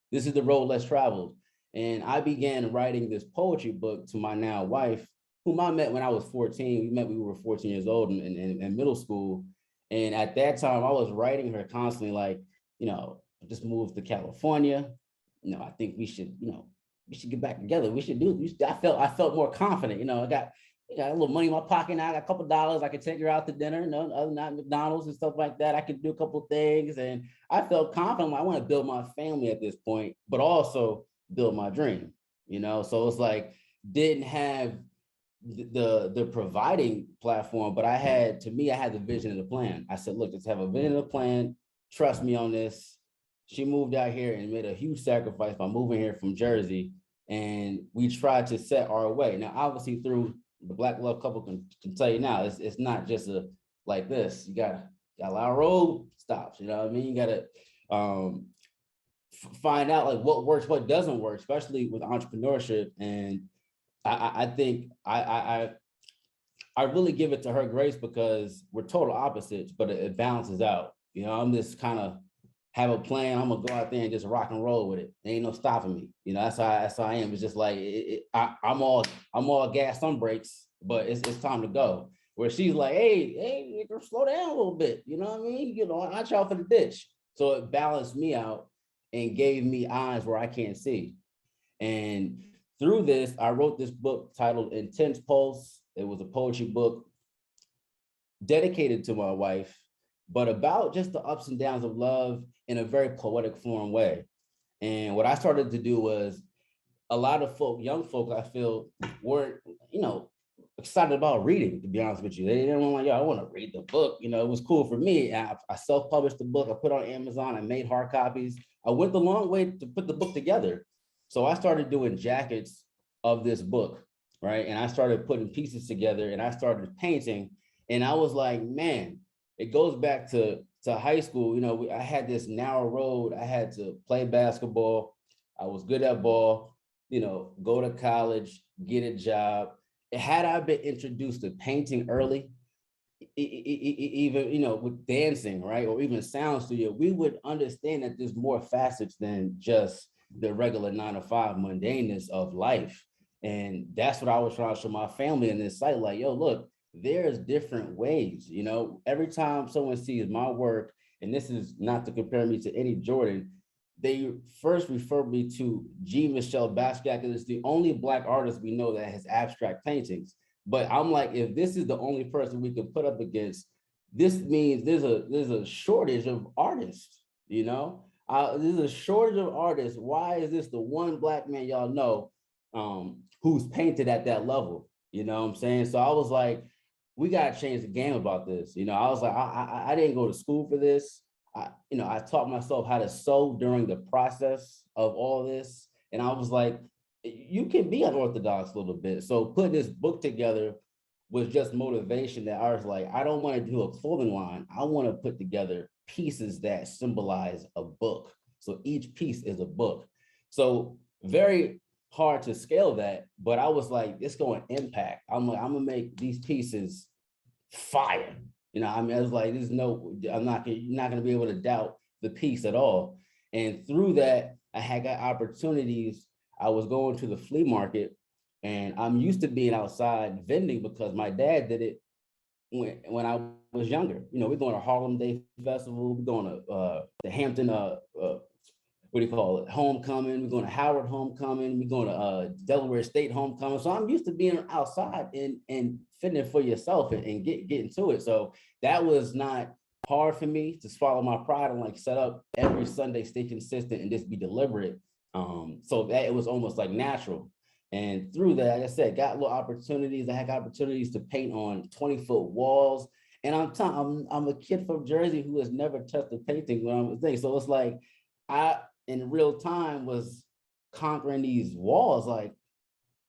This is the road less traveled. And I began writing this poetry book to my now wife, whom I met when I was 14. We were 14 years old in middle school. And at that time, I was writing her constantly, like, just moved to California. I think we should get back together. I felt more confident. I got a little money in my pocket now. I got a couple of dollars. I could take her out to dinner, other than McDonald's and stuff like that. I could do a couple of things. And I felt confident. I want to build my family at this point, but also build my dream, So it's like, didn't have the providing platform, but I had the vision and the plan. I said, look, let's have a vision and a plan. Trust me on this. She moved out here and made a huge sacrifice by moving here from Jersey. And we tried to set our way. Now, obviously through the Black love couple can tell you now, it's not just like this. You got a lot of road stops, you know what I mean? You got to find out like what works, what doesn't work, especially with entrepreneurship. And I think I really give it to her grace, because we're total opposites, but it balances out. I'm just kind of have a plan. I'm gonna go out there and just rock and roll with it. There ain't no stopping me. That's how I am. It's just like I'm all gas, some brakes, but it's time to go. Where she's like, hey, slow down a little bit. You know what I mean? Watch out for the ditch. So it balanced me out and gave me eyes where I can't see. And through this, I wrote this book titled Intense Pulse. It was a poetry book dedicated to my wife, but about just the ups and downs of love in a very poetic form way. And what I started to do was, a lot of young folk, I feel, weren't, excited about reading, to be honest with you. They didn't want, like, I want to read the book. It was cool for me. I self-published the book. I put it on Amazon. I made hard copies. I went the long way to put the book together. So I started doing jackets of this book, right? And I started putting pieces together, and I started painting. And I was like, man, it goes back to high school. I had this narrow road. I had to play basketball. I was good at ball, go to college, get a job. Had I been introduced to painting early, even, with dancing, right? Or even sound studio, we would understand that there's more facets than just the regular 9-to-5 mundaneness of life. And that's what I was trying to show my family in this site. Like, yo, look, there's different ways, you know, every time someone sees my work, and this is not to compare me to any Jordan, they first refer me to G. Michelle Basquiat, because it's the only Black artist we know that has abstract paintings. But I'm like, if this is the only person we can put up against, this means there's a shortage of artists, you know? There's a shortage of artists. Why is this the one Black man y'all know who's painted at that level? You know what I'm saying? So I was like, we got to change the game about this. You know, I was like, I didn't go to school for this. I taught myself how to sew during the process of all this. And I was like, you can be unorthodox a little bit. So putting this book together was just motivation that I was like, I don't want to do a clothing line. I want to put together pieces that symbolize a book. So each piece is a book. So very hard to scale that, but I was like, it's going to impact. I'm like, I'm gonna make these pieces fire. You know, I mean, I was like, there's no, you're not gonna be able to doubt the piece at all. And through that, I had got opportunities. I was going to the flea market, and I'm used to being outside vending because my dad did it when I was younger. You know, we're going to Harlem Day Festival, we're going to the Hampton, what do you call it, homecoming, we're going to Howard homecoming, we're going to Delaware State homecoming. So I'm used to being outside and fitting it for yourself and getting to it. So that was not hard for me to swallow my pride and like set up every Sunday, stay consistent and just be deliberate. So that it was almost like natural. And through that, like I said, got little opportunities. I had opportunities to paint on 20-foot walls. And I'm a kid from Jersey who has never touched a painting when I'm a thing. So it's like I in real time was conquering these walls, like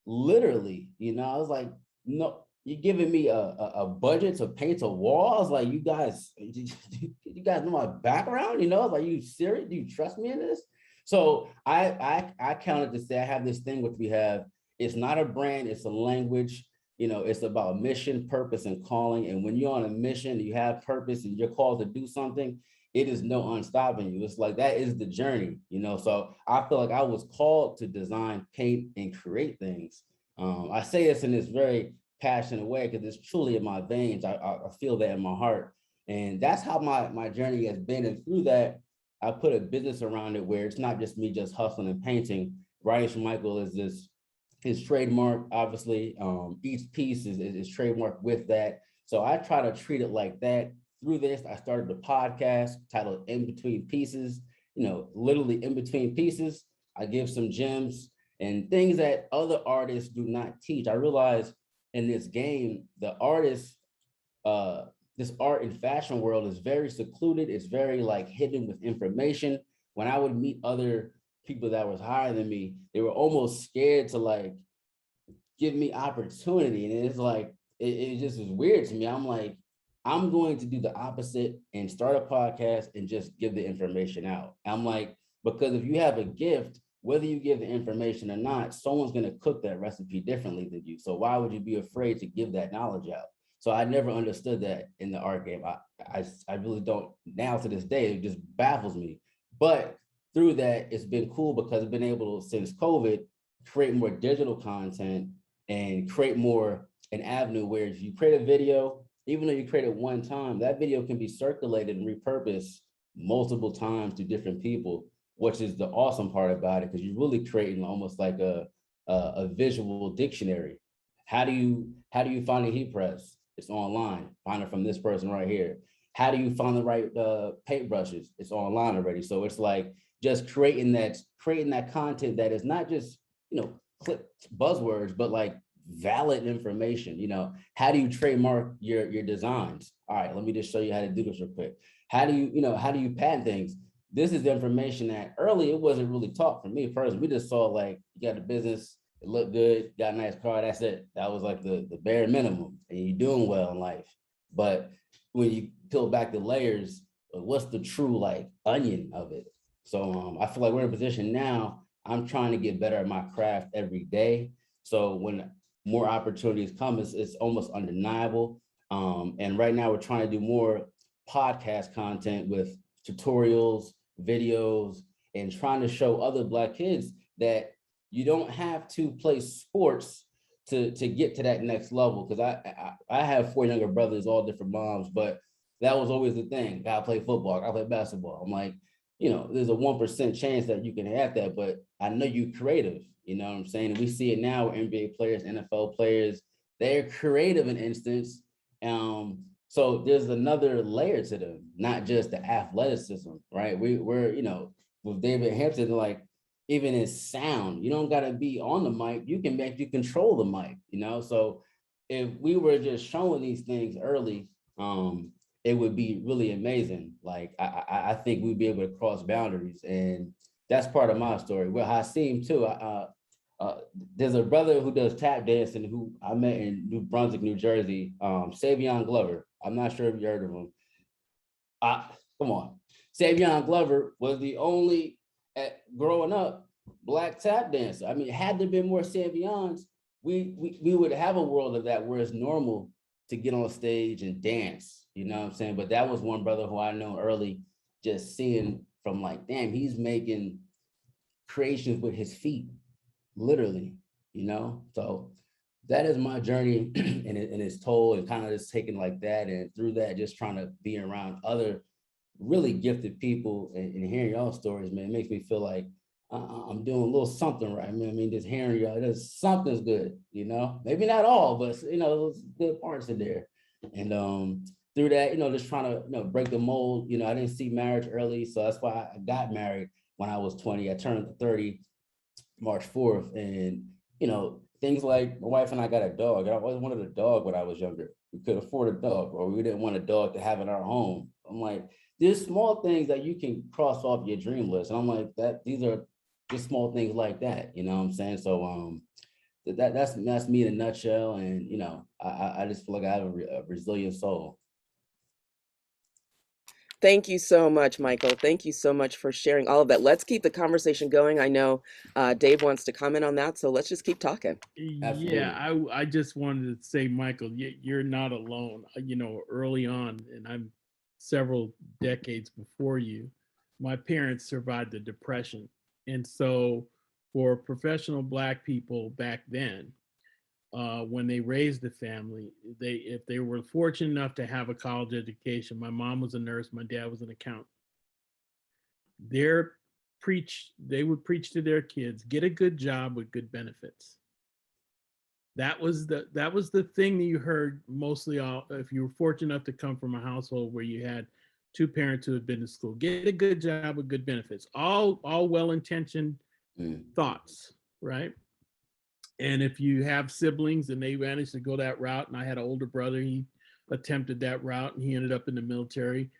literally, you know. I was like, no, you're giving me a budget to paint a wall. I was like, you guys know my background, you know? I was like, you serious? Do you trust me in this? So I counted to say I have this thing which we have. It's not a brand, it's a language. You know, it's about mission, purpose, and calling. And when you're on a mission, you have purpose and you're called to do something, it is no unstopping you. It's like, that is the journey, you know? So I feel like I was called to design, paint, and create things. I say this in this very passionate way because it's truly in my veins. I feel that in my heart. And that's how my journey has been. And through that, I put a business around it where it's not just me just hustling and painting. Writing for Michael is his trademark, obviously. Each piece is trademarked with that. So I try to treat it like that. Through this, I started the podcast titled In Between Pieces. You know, literally in between pieces, I give some gems and things that other artists do not teach. I realize in this game, the artists, this art and fashion world is very secluded. It's very like hidden with information. When I would meet other people that was higher than me, they were almost scared to like give me opportunity. And it's like, it just was weird to me. I'm like, I'm going to do the opposite and start a podcast and just give the information out. I'm like, because if you have a gift, whether you give the information or not, someone's going to cook that recipe differently than you. So why would you be afraid to give that knowledge out? So I never understood that in the art game. I really don't now to this day. It just baffles me. But through that, it's been cool because I've been able to, since COVID, create more digital content and create more an avenue where if you create a video, even though you create it one time, that video can be circulated and repurposed multiple times to different people, which is the awesome part about it, because you're really creating almost like a visual dictionary. How do you find a heat press? It's online. Find it from this person right here. How do you find the right paint brushes? It's online already. So it's like just creating that content that is not just, you know, clip buzzwords, but like valid information. You know, how do you trademark your designs? All right, let me just show you how to do this real quick. How do you patent things? This is the information that early it wasn't really taught for me personally. We just saw like, you got a business, it looked good, got a nice car, that's it. That was like the bare minimum, and you're doing well in life. But when you peel back the layers, what's the true like onion of it? So I feel like we're in a position now, I'm trying to get better at my craft every day. So when more opportunities come, it's almost undeniable. And right now we're trying to do more podcast content with tutorials, videos, and trying to show other Black kids that you don't have to play sports to get to that next level. Because I have 4 younger brothers, all different moms, but that was always the thing. Gotta play football, gotta play basketball. I'm like, you know, there's a 1% chance that you can have that, but I know you're creative. You know what I'm saying? And we see it now with NBA players, NFL players, they're creative in instance. So there's another layer to them, not just the athleticism, right? We're, you know, with David Hampton, like, even in sound, you don't gotta be on the mic, you control the mic, you know? So if we were just showing these things early, it would be really amazing. Like, I think we'd be able to cross boundaries, and that's part of my story. Well, Haseem too, there's a brother who does tap dancing who I met in New Brunswick, New Jersey, Savion Glover. I'm not sure if you heard of him. Come on. Savion Glover was the only, growing up, Black tap dancer. I mean, had there been more Savions, we would have a world of that where it's normal to get on stage and dance, you know what I'm saying? But that was one brother who I know early, just seeing from like, damn, he's making creations with his feet, literally, you know? So that is my journey and it's told, and kind of just taken like that, and through that, just trying to be around other really gifted people and hearing y'all stories, man, it makes me feel like I'm doing a little something right, man. I mean, just hearing y'all, there's something's good, you know, maybe not all, but you know, those good parts in there. And through that, you know, just trying to, you know, break the mold. You know, I didn't see marriage early, so that's why I got married when I was 20. I turned 30 March 4th, and you know, things like my wife and I got a dog. I always wanted a dog when I was younger. We could afford a dog, or we didn't want a dog to have in our home. I'm like, there's small things that you can cross off your dream list, and I'm like, these are just small things like that, you know what I'm saying? So that's me in a nutshell. And you know, I just feel like I have a resilient soul.
Thank you so much, Michael. Thank you so much for sharing all of that. Let's keep the conversation going. I know Dave wants to comment on that, so let's just keep talking.
Absolutely.
Yeah, I just wanted to say, Michael, you're not alone. You know, early on, and I'm several decades before you, my parents survived the Depression. And so for professional Black people back then, when they raised a family, if they were fortunate enough to have a college education, my mom was a nurse, my dad was an accountant, they would preach to their kids, get a good job with good benefits. That was the thing that you heard mostly all, if you were fortunate enough to come from a household where you had 2 parents who had been to school. Get a good job with good benefits. All well-intentioned thoughts, right? And if you have siblings and they managed to go that route, and I had an older brother, he attempted that route and he ended up in the military.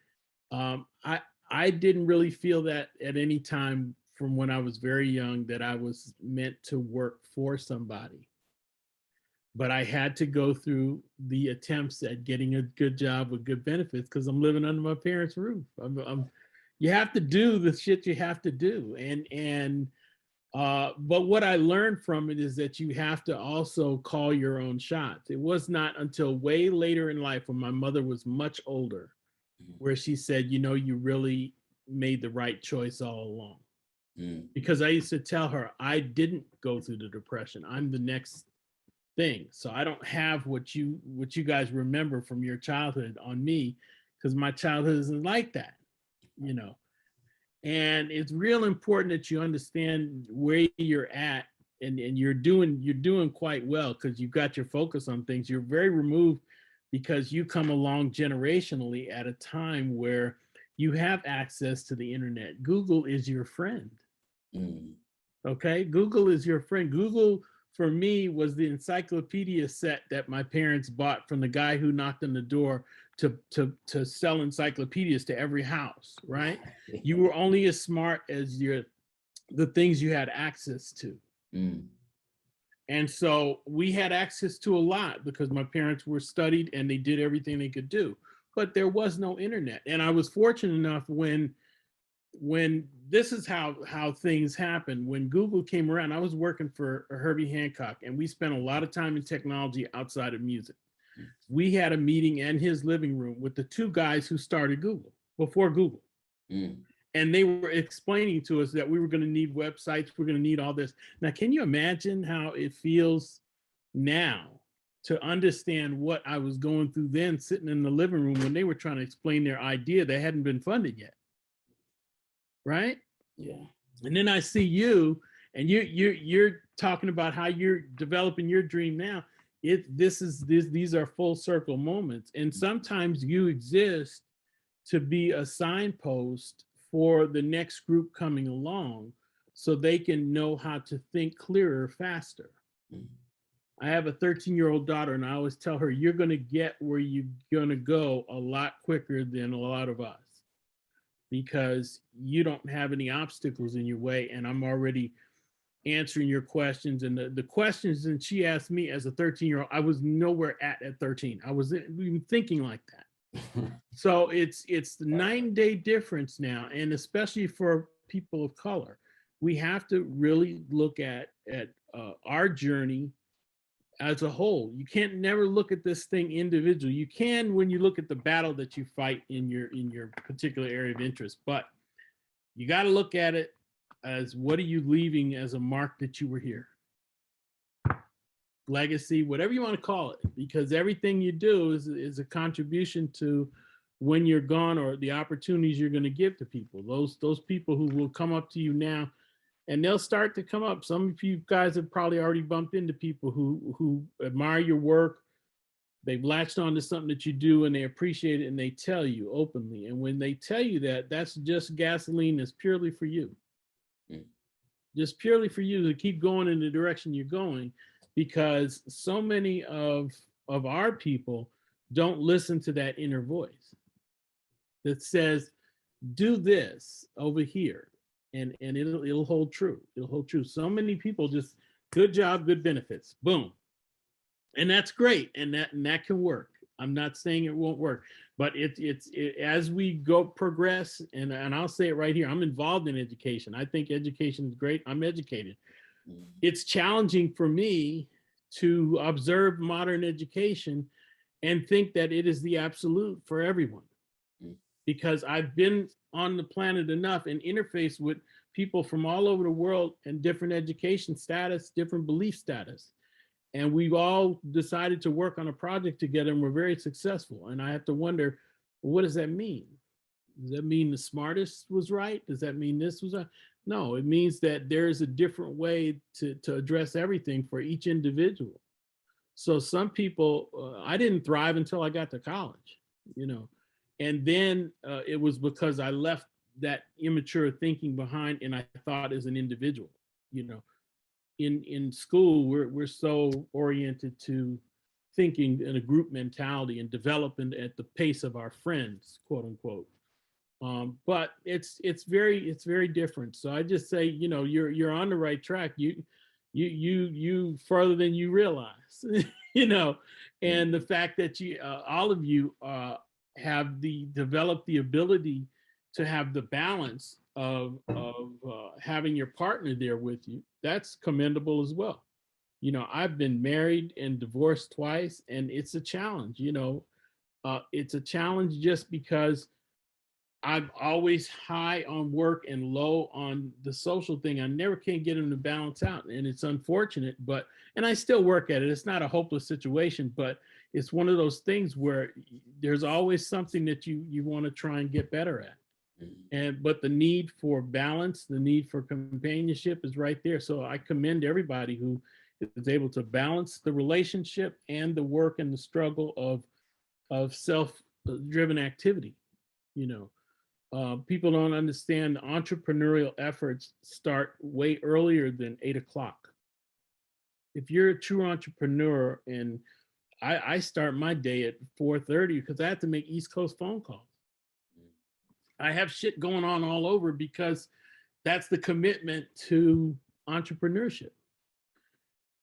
I didn't really feel that at any time from when I was very young that I was meant to work for somebody. But I had to go through the attempts at getting a good job with good benefits because I'm living under my parents' roof. You have to do the shit you have to do. But what I learned from it is that you have to also call your own shots. It was not until way later in life, when my mother was much older, where she said, you know, you really made the right choice all along. Because I used to tell her, I didn't go through the Depression. I'm the next thing. So I don't have what you guys remember from your childhood on me, because my childhood isn't like that, you know. And it's real important that you understand where you're at, and you're doing quite well because you've got your focus on things. You're very removed because you come along generationally at a time where you have access to the internet. Google is your friend. Okay, Google is your friend. Google for me was the encyclopedia set that my parents bought from the guy who knocked on the door to sell encyclopedias to every house, right? You were only as smart as the things you had access to. And so we had access to a lot because my parents were studied and they did everything they could do, but there was no internet. And I was fortunate enough when this is how things happened. When Google came around, I was working for Herbie Hancock, and we spent a lot of time in technology outside of music. We had a meeting in his living room with the 2 guys who started Google before Google. And And they were explaining to us that we were going to need websites, we're going to need all this. Now, can you imagine how it feels now to understand what I was going through then, sitting in the living room when they were trying to explain their idea that hadn't been funded yet, right?
Yeah.
And then I see you, and you're talking about how you're developing your dream now. These are full circle moments, and sometimes you exist to be a signpost for the next group coming along, so they can know how to think clearer, faster. I have a 13-year-old daughter, and I always tell her, you're going to get where you're going to go a lot quicker than a lot of us, because you don't have any obstacles in your way. And I'm already answering your questions, and the questions that she asked me as a 13-year-old, I was nowhere at 13. I wasn't even thinking like that. So it's the 9-day difference now, and especially for people of color, we have to really look at our journey as a whole. You can't never look at this thing individually. You can when you look at the battle that you fight in your particular area of interest, but you got to look at it as, what are you leaving as a mark that you were here? Legacy, whatever you want to call it, because everything you do is a contribution to when you're gone, or the opportunities you're going to give to people. Those people who will come up to you now, and they'll start to come up. Some of you guys have probably already bumped into people who admire your work. They've latched on to something that you do, and they appreciate it, and they tell you openly. And when they tell you that, that's just gasoline that's purely for you. Just purely for you to keep going in the direction you're going, because so many of our people don't listen to that inner voice that says, do this over here, and it'll hold true. It'll hold true. So many people just, good job, good benefits, boom. And that's great, and that can work. I'm not saying it won't work, but as we progress, and I'll say it right here, I'm involved in education. I think education is great. I'm educated. It's challenging for me to observe modern education and think that it is the absolute for everyone, because I've been on the planet enough and interface with people from all over the world and different education status, different belief status. And we've all decided to work on a project together, and we're very successful. And I have to wonder, well, what does that mean? Does that mean the smartest was right? Does that mean this was right? No, it means that there's a different way to address everything for each individual. So some people, I didn't thrive until I got to college, and then it was because I left that immature thinking behind, and I thought as an individual. In school, we're so oriented to thinking in a group mentality and developing at the pace of our friends, quote unquote. But it's very different. So I just say, you're on the right track. You further than you realize, and the fact that all of you have developed the ability to have the balance of having your partner there with you. That's commendable as well. I've been married and divorced twice, and it's a challenge. It's a challenge just because I'm always high on work and low on the social thing. I never can get them to balance out, and it's unfortunate, and I still work at it. It's not a hopeless situation, but it's one of those things where there's always something that you want to try and get better at. But the need for balance, the need for companionship is right there. So I commend everybody who is able to balance the relationship and the work and the struggle of self-driven activity. People don't understand entrepreneurial efforts start way earlier than 8 o'clock. If you're a true entrepreneur, and I start my day at 4:30 because I have to make East Coast phone calls. I have shit going on all over because that's the commitment to entrepreneurship.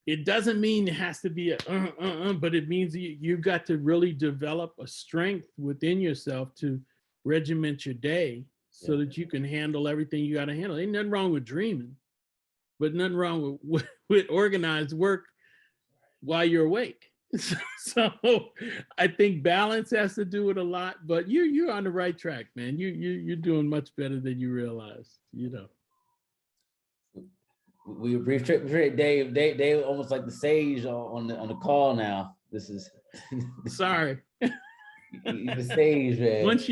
It doesn't mean it has to be but it means you've got to really develop a strength within yourself to regiment your day so that you can handle everything you got to handle. Ain't nothing wrong with dreaming, but nothing wrong with organized work while you're awake. So I think balance has to do with a lot, but you're on the right track, man. You're doing much better than you realize, you know.
We appreciate Dave. Dave almost like the sage on the call now. This is
sorry.
The sage, man.
Once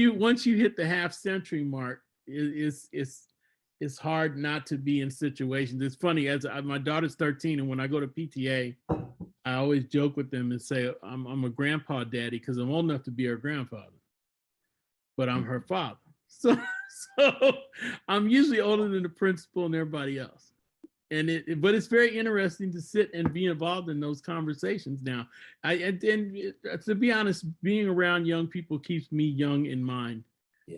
you hit the half-century mark, it's hard not to be in situations. It's funny, my daughter's 13, and when I go to PTA, I always joke with them and say I'm a grandpa daddy because I'm old enough to be her grandfather, but I'm her father. So I'm usually older than the principal and everybody else. But it's very interesting to sit and be involved in those conversations now. And to be honest, being around young people keeps me young in mind,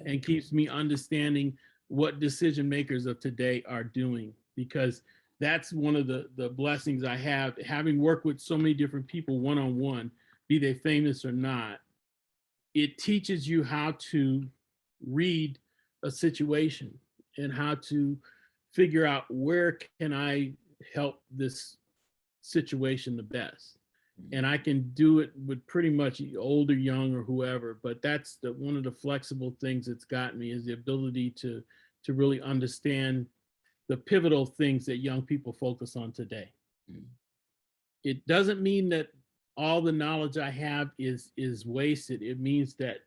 and keeps me understanding what decision makers of today are doing, because that's one of the blessings I have, having worked with so many different people one-on-one, be they famous or not. It teaches you how to read a situation and how to figure out where can I help this situation the best. And I can do it with pretty much old or young or whoever, but that's one of the flexible things that's got me, is the ability to really understand the pivotal things that young people focus on today. It doesn't mean that all the knowledge I have is wasted. It means that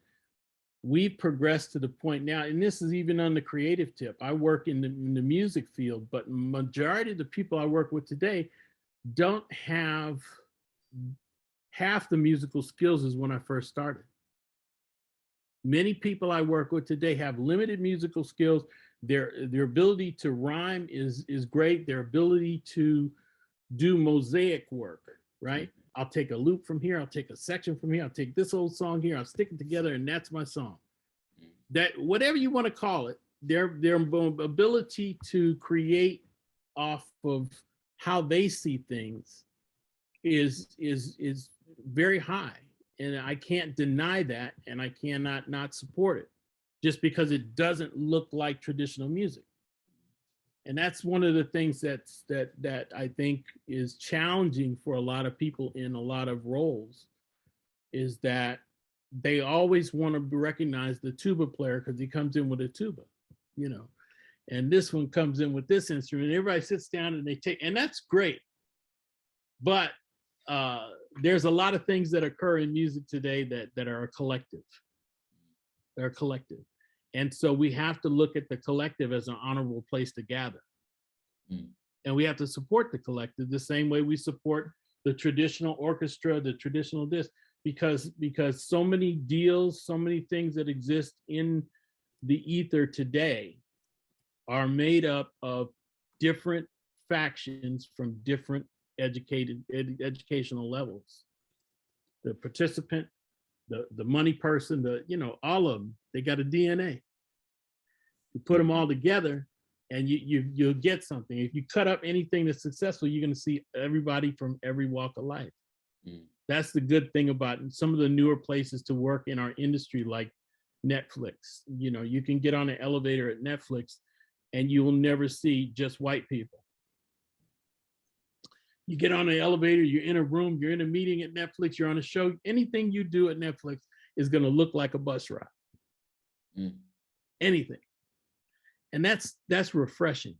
we've progressed to the point now, and this is even on the creative tip. I work in the music field, but majority of the people I work with today don't have half the musical skills as when I first started. Many people I work with today have limited musical skills. Their ability to rhyme is great. Their ability to do mosaic work, right? I'll take a loop from here, I'll take a section from here, I'll take this old song here, I'll stick it together, and that's my song. That, whatever you want to call it, their ability to create off of how they see things is very high. And I can't deny that, and I cannot not support it just because it doesn't look like traditional music. And that's one of the things that I think is challenging for a lot of people in a lot of roles, is that they always want to recognize the tuba player because he comes in with a tuba, you know, and this one comes in with this instrument. Everybody sits down and they take, and that's great. But there's a lot of things that occur in music today that are collective. They're collective. And so we have to look at the collective as an honorable place to gather. And we have to support the collective the same way we support the traditional orchestra, the traditional this, because so many deals, so many things that exist in the ether today are made up of different factions from different educational levels. The participant, the money person, all of them, they got a DNA. You put them all together and you'll get something. If you cut up anything that's successful, you're going to see everybody from every walk of life. That's the good thing about some of the newer places to work in our industry, like Netflix. You can get on an elevator at Netflix and you will never see just white people. You get on an elevator, you're in a room, you're in a meeting at Netflix, you're on a show, anything you do at Netflix is going to look like a bus ride. Anything. And that's refreshing.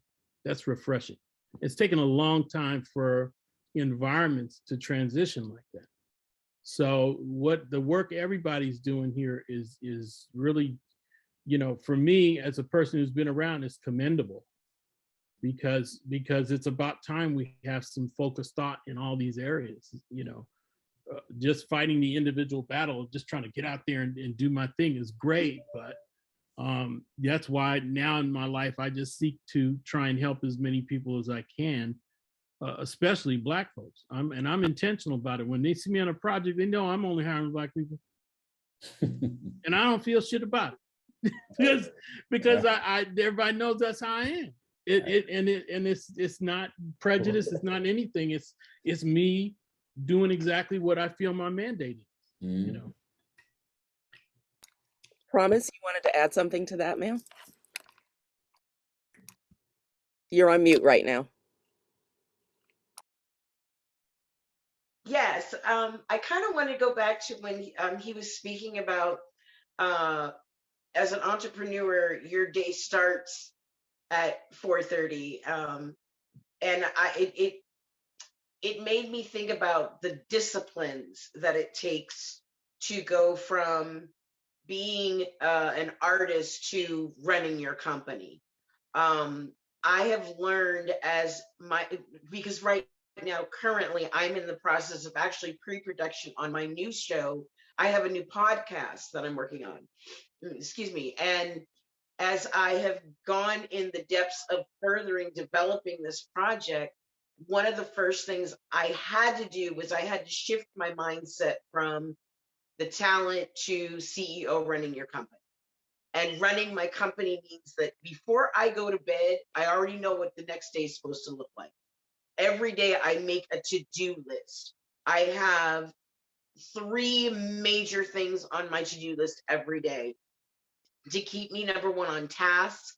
That's refreshing. It's taken a long time for environments to transition like that. So what the work everybody's doing here is really, for me as a person who's been around, is commendable, because it's about time we have some focused thought in all these areas. Just fighting the individual battle, just trying to get out there and do my thing is great, but that's why now in my life I just seek to try and help as many people as I can, especially Black folks. I'm intentional about it. When they see me on a project, they know I'm only hiring Black people, and I don't feel shit about it because I everybody knows that's how I am. It's not prejudice. It's not anything. It's me doing exactly what I feel my mandate is.
Promise you wanted to add something to that, ma'am? You're on mute right now.
Yes, I kind of want to go back to when he was speaking about as an entrepreneur, your day starts at 4:30, and it made me think about the disciplines that it takes to go from being an artist to running your company. I have learned because right now, currently, I'm in the process of actually pre-production on my new show. I have a new podcast that I'm working on. Excuse me. And as I have gone in the depths of furthering developing this project, one of the first things I had to do was I had to shift my mindset from the talent to CEO running your company. And running my company means that before I go to bed, I already know what the next day is supposed to look like. Every day I make a to-do list. I have 3 major things on my to-do list every day to keep me, number 1, on task,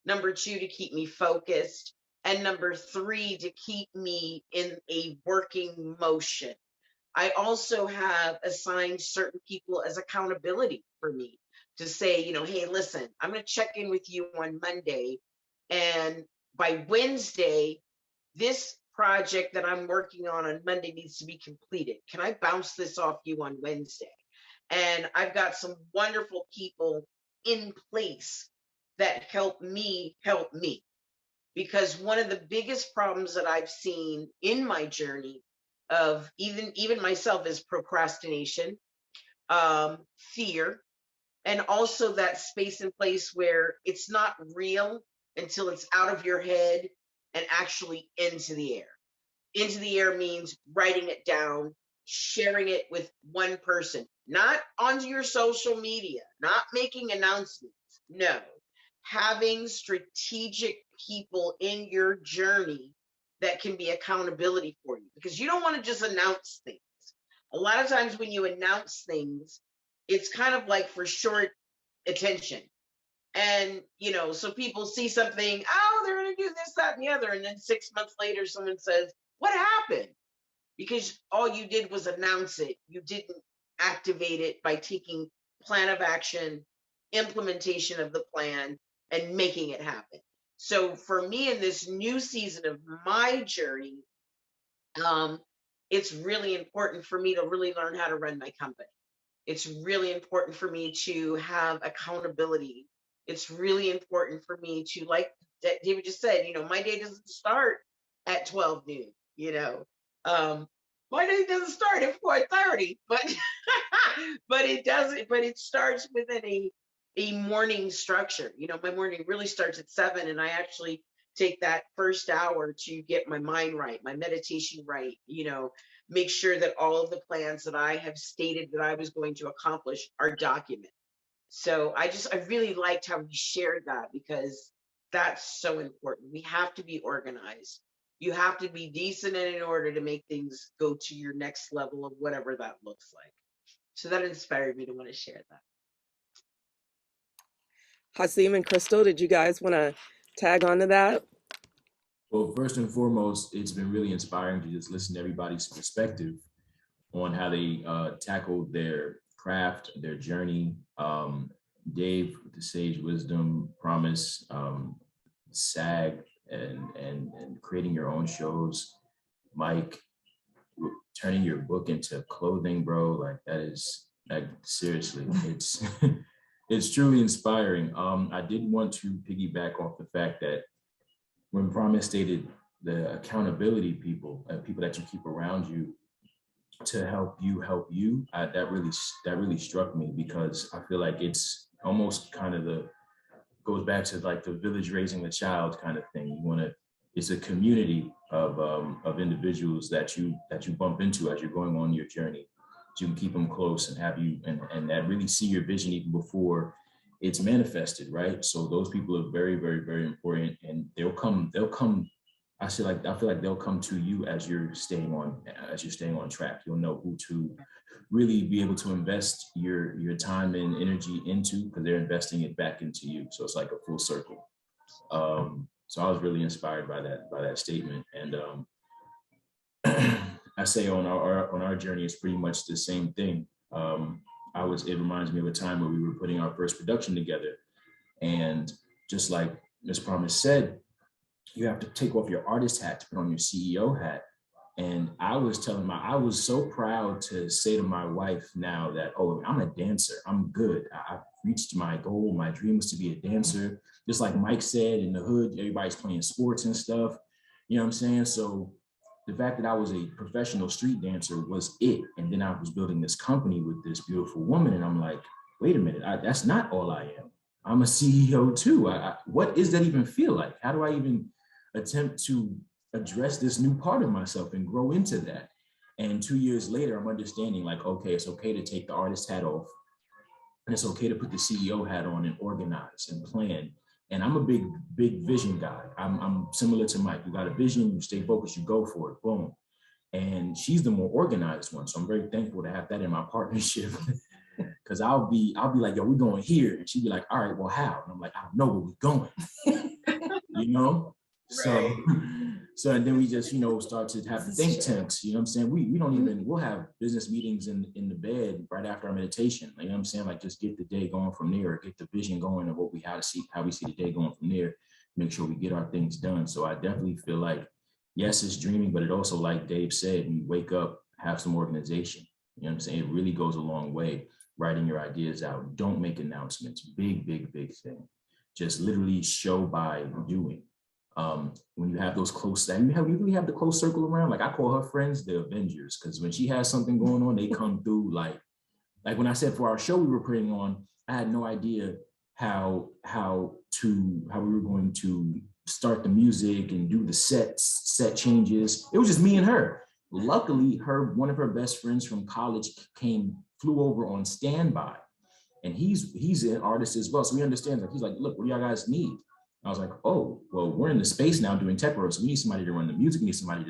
number 2, to keep me focused, and number 3, to keep me in a working motion. I also have assigned certain people as accountability for me to say, hey, listen, I'm going to check in with you on Monday. And by Wednesday, this project that I'm working on Monday needs to be completed. Can I bounce this off you on Wednesday? And I've got some wonderful people in place that help me. Because one of the biggest problems that I've seen in my journey of even myself is procrastination, fear, and also that space and place where it's not real until it's out of your head and actually into the air. Into the air means writing it down, sharing it with one person, not onto your social media, not making announcements. No, having strategic people in your journey that can be accountability for you, because you don't want to just announce things. A lot of times when you announce things, it's kind of like for short attention. And, so people see something, oh, they're going to do this, that, and the other. And then 6 months later, someone says, what happened? Because all you did was announce it. You didn't activate it by taking plan of action, implementation of the plan, and making it happen. So for me in this new season of my journey, it's really important for me to really learn how to run my company. It's really important for me to have accountability. It's really important for me to, like David just said, my day doesn't start at 12 noon, my day doesn't start at 4:30, but but it doesn't, but it starts within a morning structure. My morning really starts at 7, and I actually take that first hour to get my mind right, my meditation right, make sure that all of the plans that I have stated that I was going to accomplish are documented. So I really liked how you shared that, because that's so important. We have to be organized. You have to be decent and in order to make things go to your next level of whatever that looks like. So that inspired me to want to share that.
Haseem and Krystal, did you guys want to tag on to that?
Well, first and foremost, it's been really inspiring to just listen to everybody's perspective on how they tackled their craft, their journey. Dave with the sage wisdom, Promise, SAG, and creating your own shows. Mike, turning your book into clothing, bro. Like that is, like, seriously, it's it's truly inspiring. I did want to piggyback off the fact that when Promise stated the accountability people, people that you keep around you to help you, that really struck me, because I feel like it's almost kind of goes back to like the village raising the child kind of thing. It's a community of individuals that you bump into as you're going on your journey. So you can keep them close and have you and that really see your vision even before it's manifested, right? So those people are very, very, very important, and they'll come. I feel like they'll come to you as you're staying on track. You'll know who to really be able to invest your time and energy into, because they're investing it back into you. So it's like a full circle. So I was really inspired by that statement. And I say on our journey, it's pretty much the same thing. It reminds me of a time where we were putting our first production together, and just like Ms. Promise said, you have to take off your artist hat to put on your CEO hat. And I was so proud to say to my wife now that, oh, I'm a dancer, I'm good. I've reached my goal. My dream was to be a dancer. Just like Mike said, in the hood, everybody's playing sports and stuff. You know what I'm saying? So the fact that I was a professional street dancer was it. And then I was building this company with this beautiful woman. And I'm like, wait a minute, that's not all I am. I'm a CEO too. What does that even feel like? How do I even attempt to address this new part of myself and grow into that? And 2 years later, I'm understanding like, okay, it's okay to take the artist hat off, and it's okay to put the CEO hat on and organize and plan. And I'm a big vision guy. I'm similar to Mike. You got a vision, you stay focused, you go for it, boom. And she's the more organized one. So I'm very thankful to have that in my partnership. Cause I'll be like, yo, we're going here. And she'd be like, all right, well, how? And I'm like, I don't know, but we're going, you know?
Right.
So and then we just, start to have think tanks, you know what I'm saying? We don't even, we'll have business meetings in the bed right after our meditation. You know what I'm saying? Like just get the day going from there, or get the vision going of how we see the day going from there, make sure we get our things done. So I definitely feel like, yes, it's dreaming, but it also, like Dave said, when you wake up, have some organization. You know what I'm saying? It really goes a long way, writing your ideas out. Don't make announcements. Big thing. Just literally show by doing. When you have those close, you really have the close circle around. Like I call her friends the Avengers, because when she has something going on, they come through. Like when I said for our show we were putting on, I had no idea how we were going to start the music and do the set changes. It was just me and her. Luckily, one of her best friends from college flew over on standby, and he's an artist as well, so he understands. Like he's like, look, what do y'all guys need? I was like, oh, well, we're in the space now doing tech work, so we need somebody to run the music. We need somebody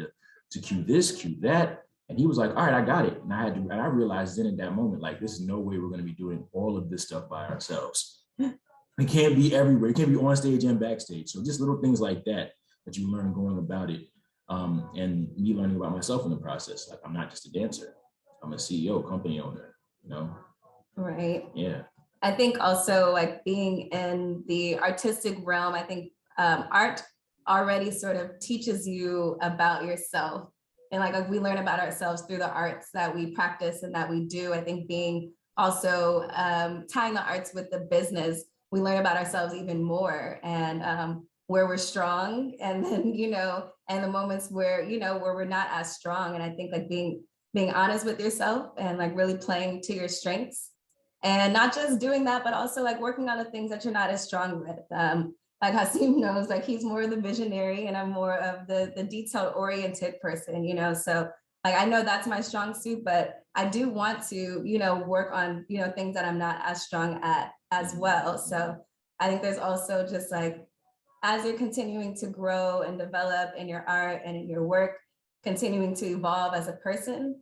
to cue this, cue that. And he was like, all right, I got it. And I realized then at that moment, like, this is no way we're going to be doing all of this stuff by ourselves. It can't be everywhere. It can't be on stage and backstage. So just little things like that you learn going about it. And me learning about myself in the process. Like, I'm not just a dancer. I'm a CEO, company owner,
Right.
Yeah.
I think also like being in the artistic realm, I think art already sort of teaches you about yourself. And like we learn about ourselves through the arts that we practice and that we do. I think being also tying the arts with the business, we learn about ourselves even more, and where we're strong, and then, and the moments where, where we're not as strong. And I think like being honest with yourself and like really playing to your strengths. And not just doing that, but also like working on the things that you're not as strong with. Like Haseem knows, like he's more of the visionary and I'm more of the detail oriented person, so like, I know that's my strong suit, but I do want to, work on, things that I'm not as strong at as well. So I think there's also just like, as you're continuing to grow and develop in your art and in your work, continuing to evolve as a person,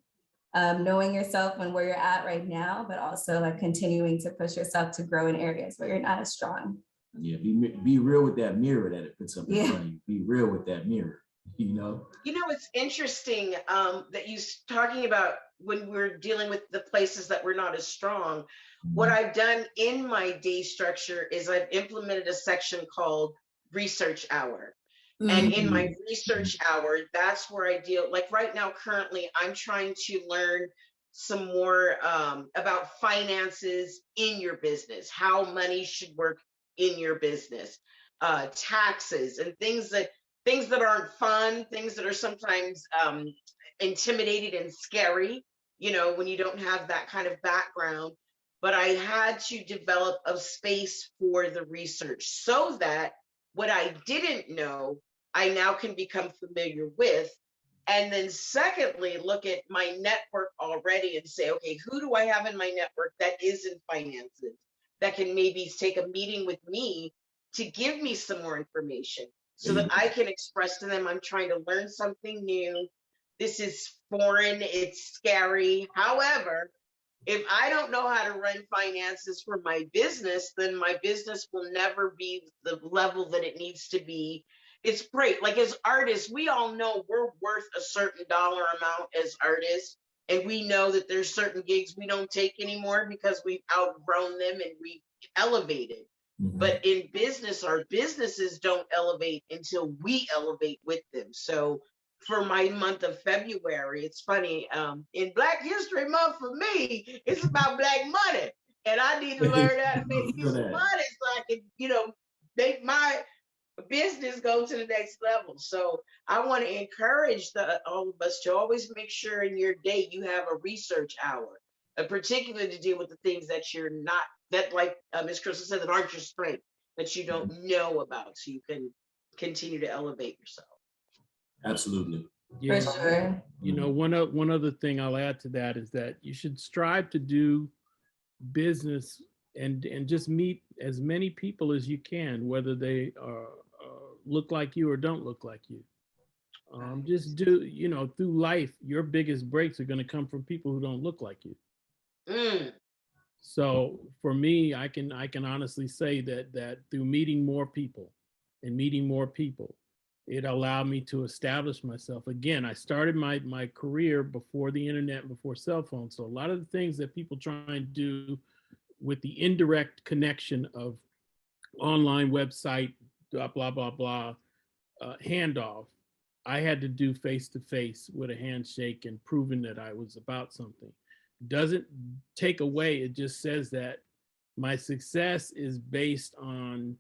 knowing yourself and where you're at right now, but also like continuing to push yourself to grow in areas where you're not as strong.
Yeah, be real with that mirror that it puts up in front of you. Be real with that mirror,
It's interesting that you're talking about when we're dealing with the places that we're not as strong. Mm-hmm. What I've done in my day structure is I've implemented a section called Research Hour. And in my research hour, that's where I deal. Like right now, currently, I'm trying to learn some more about finances in your business, how money should work in your business, taxes, and things that aren't fun, things that are sometimes intimidating and scary, when you don't have that kind of background. But I had to develop a space for the research so that what I didn't know, I now can become familiar with. And then secondly, look at my network already and say, okay, who do I have in my network that is in finances, that can maybe take a meeting with me to give me some more information so that I can express to them, I'm trying to learn something new. This is foreign, it's scary. However, if I don't know how to run finances for my business, then my business will never be the level that it needs to be. it's great. Like as artists, we all know we're worth a certain dollar amount as artists. And we know that there's certain gigs we don't take anymore because we've outgrown them and we've elevated. But in business, our businesses don't elevate until we elevate with them. So for my month of February, it's funny, in Black History Month for me, it's about Black money. And I need to learn how to make this money so I can, make my business go to the next level. So I want to encourage all of us to always make sure in your day you have a research hour, particularly to deal with the things that you're not, that like Ms. Krystal said, that aren't your strength, that you don't know about, so you can continue to elevate yourself.
Absolutely.
For sure.
One other thing I'll add to that is that you should strive to do business and just meet as many people as you can, whether they look like you or don't look like you. Just do, through life, your biggest breaks are going to come from people who don't look like you. So for me, I can honestly say that through meeting more people, it allowed me to establish myself. Again, I started my career before the internet, before cell phones. So a lot of the things that people try and do with the indirect connection of online website, blah, blah, blah, handoff, I had to do face-to-face with a handshake and proving that I was about something. Doesn't take away, it just says that my success is based on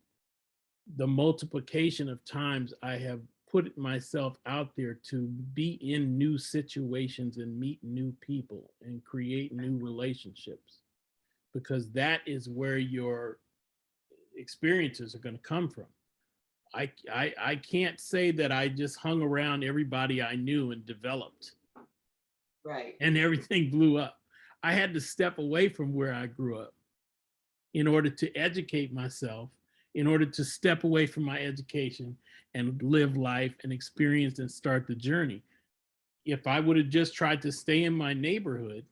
the multiplication of times I have put myself out there to be in new situations and meet new people and create new relationships, because that is where your experiences are going to come from. I can't say that I just hung around everybody I knew and developed.
Right.
And everything blew up. I had to step away from where I grew up in order to educate myself, in order to step away from my education and live life and experience and start the journey. If I would have just tried to stay in my neighborhood,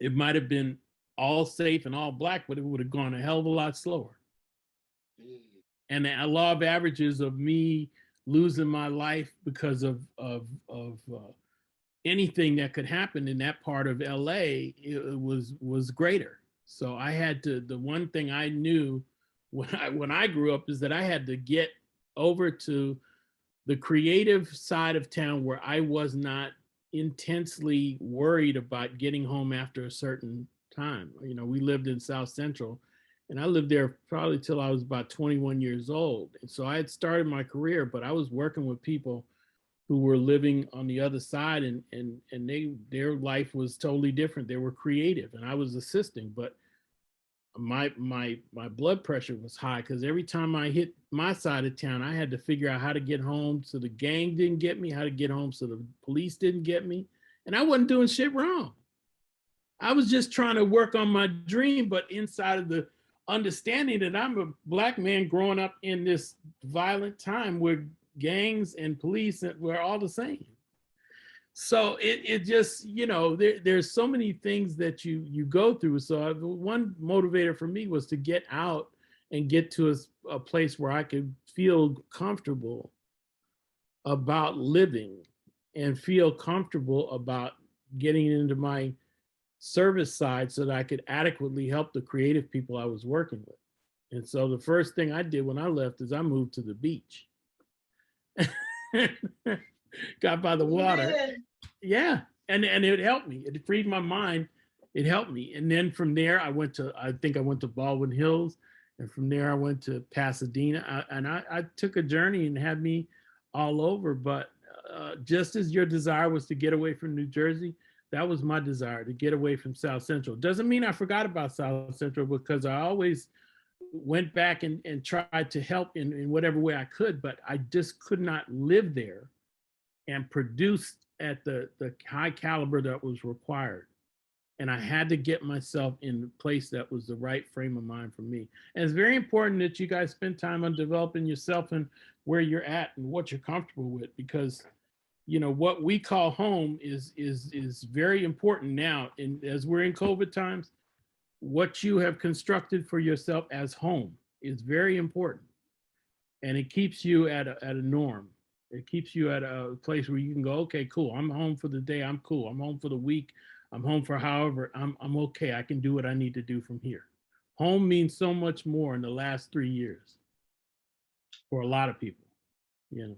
it might have been all safe and all Black, but it would have gone a hell of a lot slower. And the law of averages of me losing my life because of anything that could happen in that part of LA, it was greater. So I had to, the one thing I knew when I grew up is that I had to get over to the creative side of town where I was not intensely worried about getting home after a certain time. We lived in South Central, and I lived there probably till I was about 21 years old. And so I had started my career, but I was working with people who were living on the other side, and their life was totally different. They were creative, and I was assisting, but my blood pressure was high because every time I hit my side of town, I had to figure out how to get home so the gang didn't get me, how to get home so the police didn't get me. And I wasn't doing shit wrong. I was just trying to work on my dream, but inside of the understanding that I'm a Black man growing up in this violent time where gangs and police were all the same. So it just, there's so many things that you go through. So one motivator for me was to get out and get to a place where I could feel comfortable about living and feel comfortable about getting into my service side so that I could adequately help the creative people I was working with. And so the first thing I did when I left is I moved to the beach. Got by the water. Yeah. And it helped me. It freed my mind. It helped me. And then from there, I went to Baldwin Hills. And from there, I went to Pasadena. I took a journey and had me all over. But just as your desire was to get away from New Jersey, that was my desire, to get away from South Central. Doesn't mean I forgot about South Central, because I always went back and tried to help in whatever way I could, but I just could not live there and produce at the high caliber that was required. And I had to get myself in a place that was the right frame of mind for me. And it's very important that you guys spend time on developing yourself and where you're at and what you're comfortable with, because what we call home is very important now. And as we're in COVID times, what you have constructed for yourself as home is very important. and it keeps you at a norm. It keeps you at a place where you can go, okay, cool. I'm home for the day. I'm cool. I'm home for the week. I'm home for however. I'm okay. I can do what I need to do from here. Home means so much more in the last 3 years for a lot of people, you know.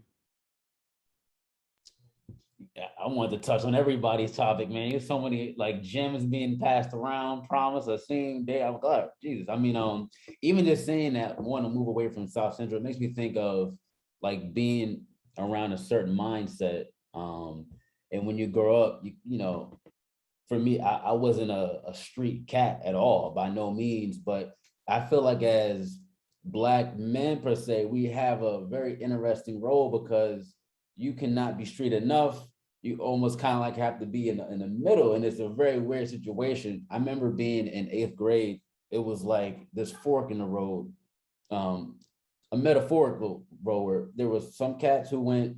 I wanted to touch on everybody's topic, man. There's so many like gems being passed around, promise, Haseem, day. I'm glad, Jesus. I mean, even just saying that, want to move away from South Central, it makes me think of like being around a certain mindset. And when you grow up, you know, for me, I wasn't a street cat at all, by no means, but I feel like as Black men per se, we have a very interesting role because you cannot be street enough. You almost kind of like have to be in the middle, and it's a very weird situation. I remember being in 8th grade. It was like this fork in the road, a metaphorical road where there was some cats who went,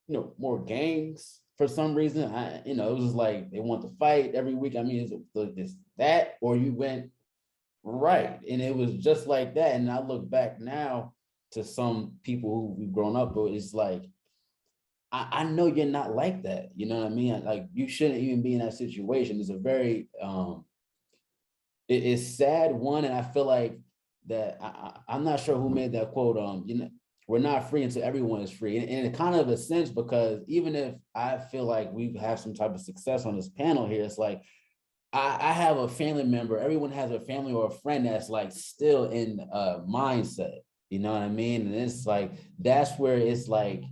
you know, more gangs for some reason. You know, it was like they want to fight every week. I mean, it's that, or you went right, and it was just like that. And I look back now to some people who we've grown up with. It's like, I know you're not like that. You know what I mean? Like, you shouldn't even be in that situation. It's a very, it's sad one. And I feel like that I'm not sure who made that quote. You know, we're not free until everyone is free. And it kind of a sense, because even if I feel like we have some type of success on this panel here, it's like, I have a family member, everyone has a family or a friend that's like still in a mindset, you know what I mean? And it's like, that's where it's like,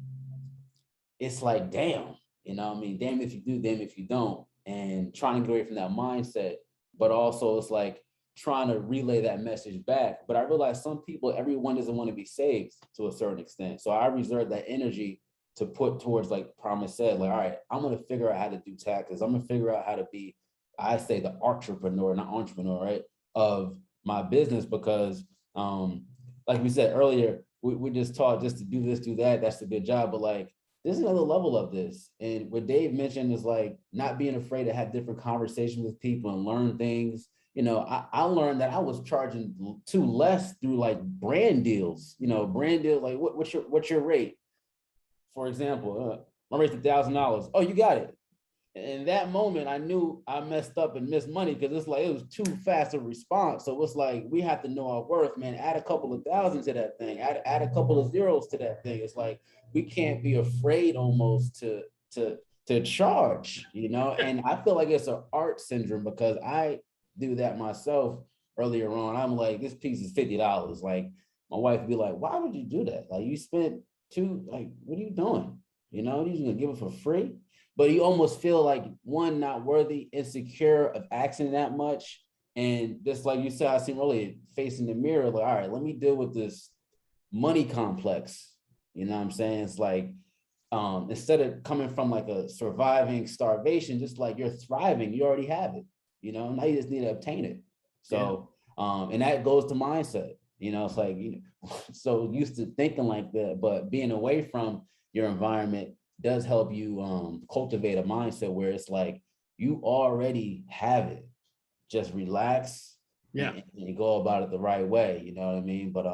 damn, you know what I mean? Damn if you do, damn if you don't. And trying to get away from that mindset, but also it's like trying to relay that message back. But I realize some people, everyone doesn't want to be saved to a certain extent. So I reserve that energy to put towards, like Promise said, like, all right, I'm going to figure out how to do taxes. I'm going to figure out how to be, I say, the entrepreneur, not entrepreneur, right, of my business. Because like we said earlier, we just taught just to do this, do that. That's a good job. But like, there's another level of this. And what Dave mentioned is like not being afraid to have different conversations with people and learn things. You know, I learned that I was charging too less through like brand deals, you know, brand deal, like what's your rate? For example, my rate's $1,000. Oh, you got it. In that moment, I knew I messed up and missed money, because it's like it was too fast a response. So it's like we have to know our worth, man. Add a couple of thousand to that thing. Add a couple of zeros to that thing. It's like we can't be afraid almost to charge, you know. And I feel like it's an art syndrome, because I do that myself earlier on. I'm like, this piece is $50. Like my wife would be like, why would you do that? Like you spent like, what are you doing? You know, you're gonna give it for free? But you almost feel like, one, not worthy, insecure of asking that much. And just like you said, I seem really facing the mirror, like, all right, let me deal with this money complex. You know what I'm saying? It's like, instead of coming from like a surviving starvation, just like you're thriving, you already have it. You know, now you just need to obtain it. So, and that goes to mindset. You know, it's like, you know, so used to thinking like that, but being away from your environment does help you cultivate a mindset where it's like you already have it. Just relax, and go about it the right way. You know what I mean? But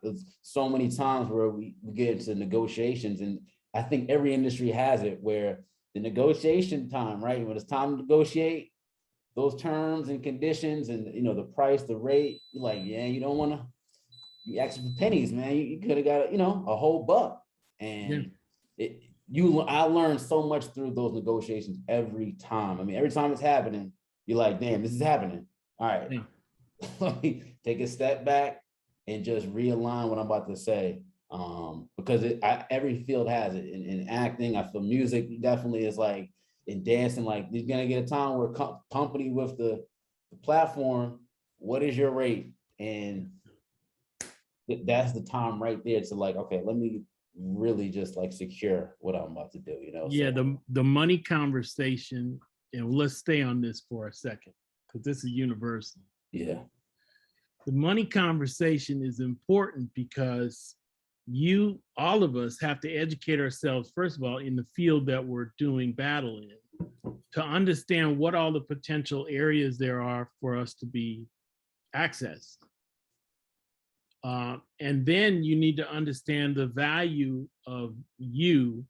there's so many times where we get into negotiations, and I think every industry has it, where the negotiation time, right? When it's time to negotiate those terms and conditions, and you know, the price, the rate, you're like, yeah, you don't want to. You ask for pennies, man. You could have got, you know, a whole buck, and I learned so much through those negotiations every time. I mean, every time it's happening, you're like, damn, this is happening. All right, let me take a step back and just realign what I'm about to say. Because every field has it. In acting, I feel music definitely is like, in dancing, like you're gonna get a time where company with the platform, what is your rate? And that's the time right there to like, okay, let me really just like secure what I'm about to do, you know?
Yeah,
so,
the money conversation, and let's stay on this for a second, because this is universal.
Yeah.
The money conversation is important because all of us have to educate ourselves, first of all, in the field that we're doing battle in, to understand what all the potential areas there are for us to be accessed. And then you need to understand the value of you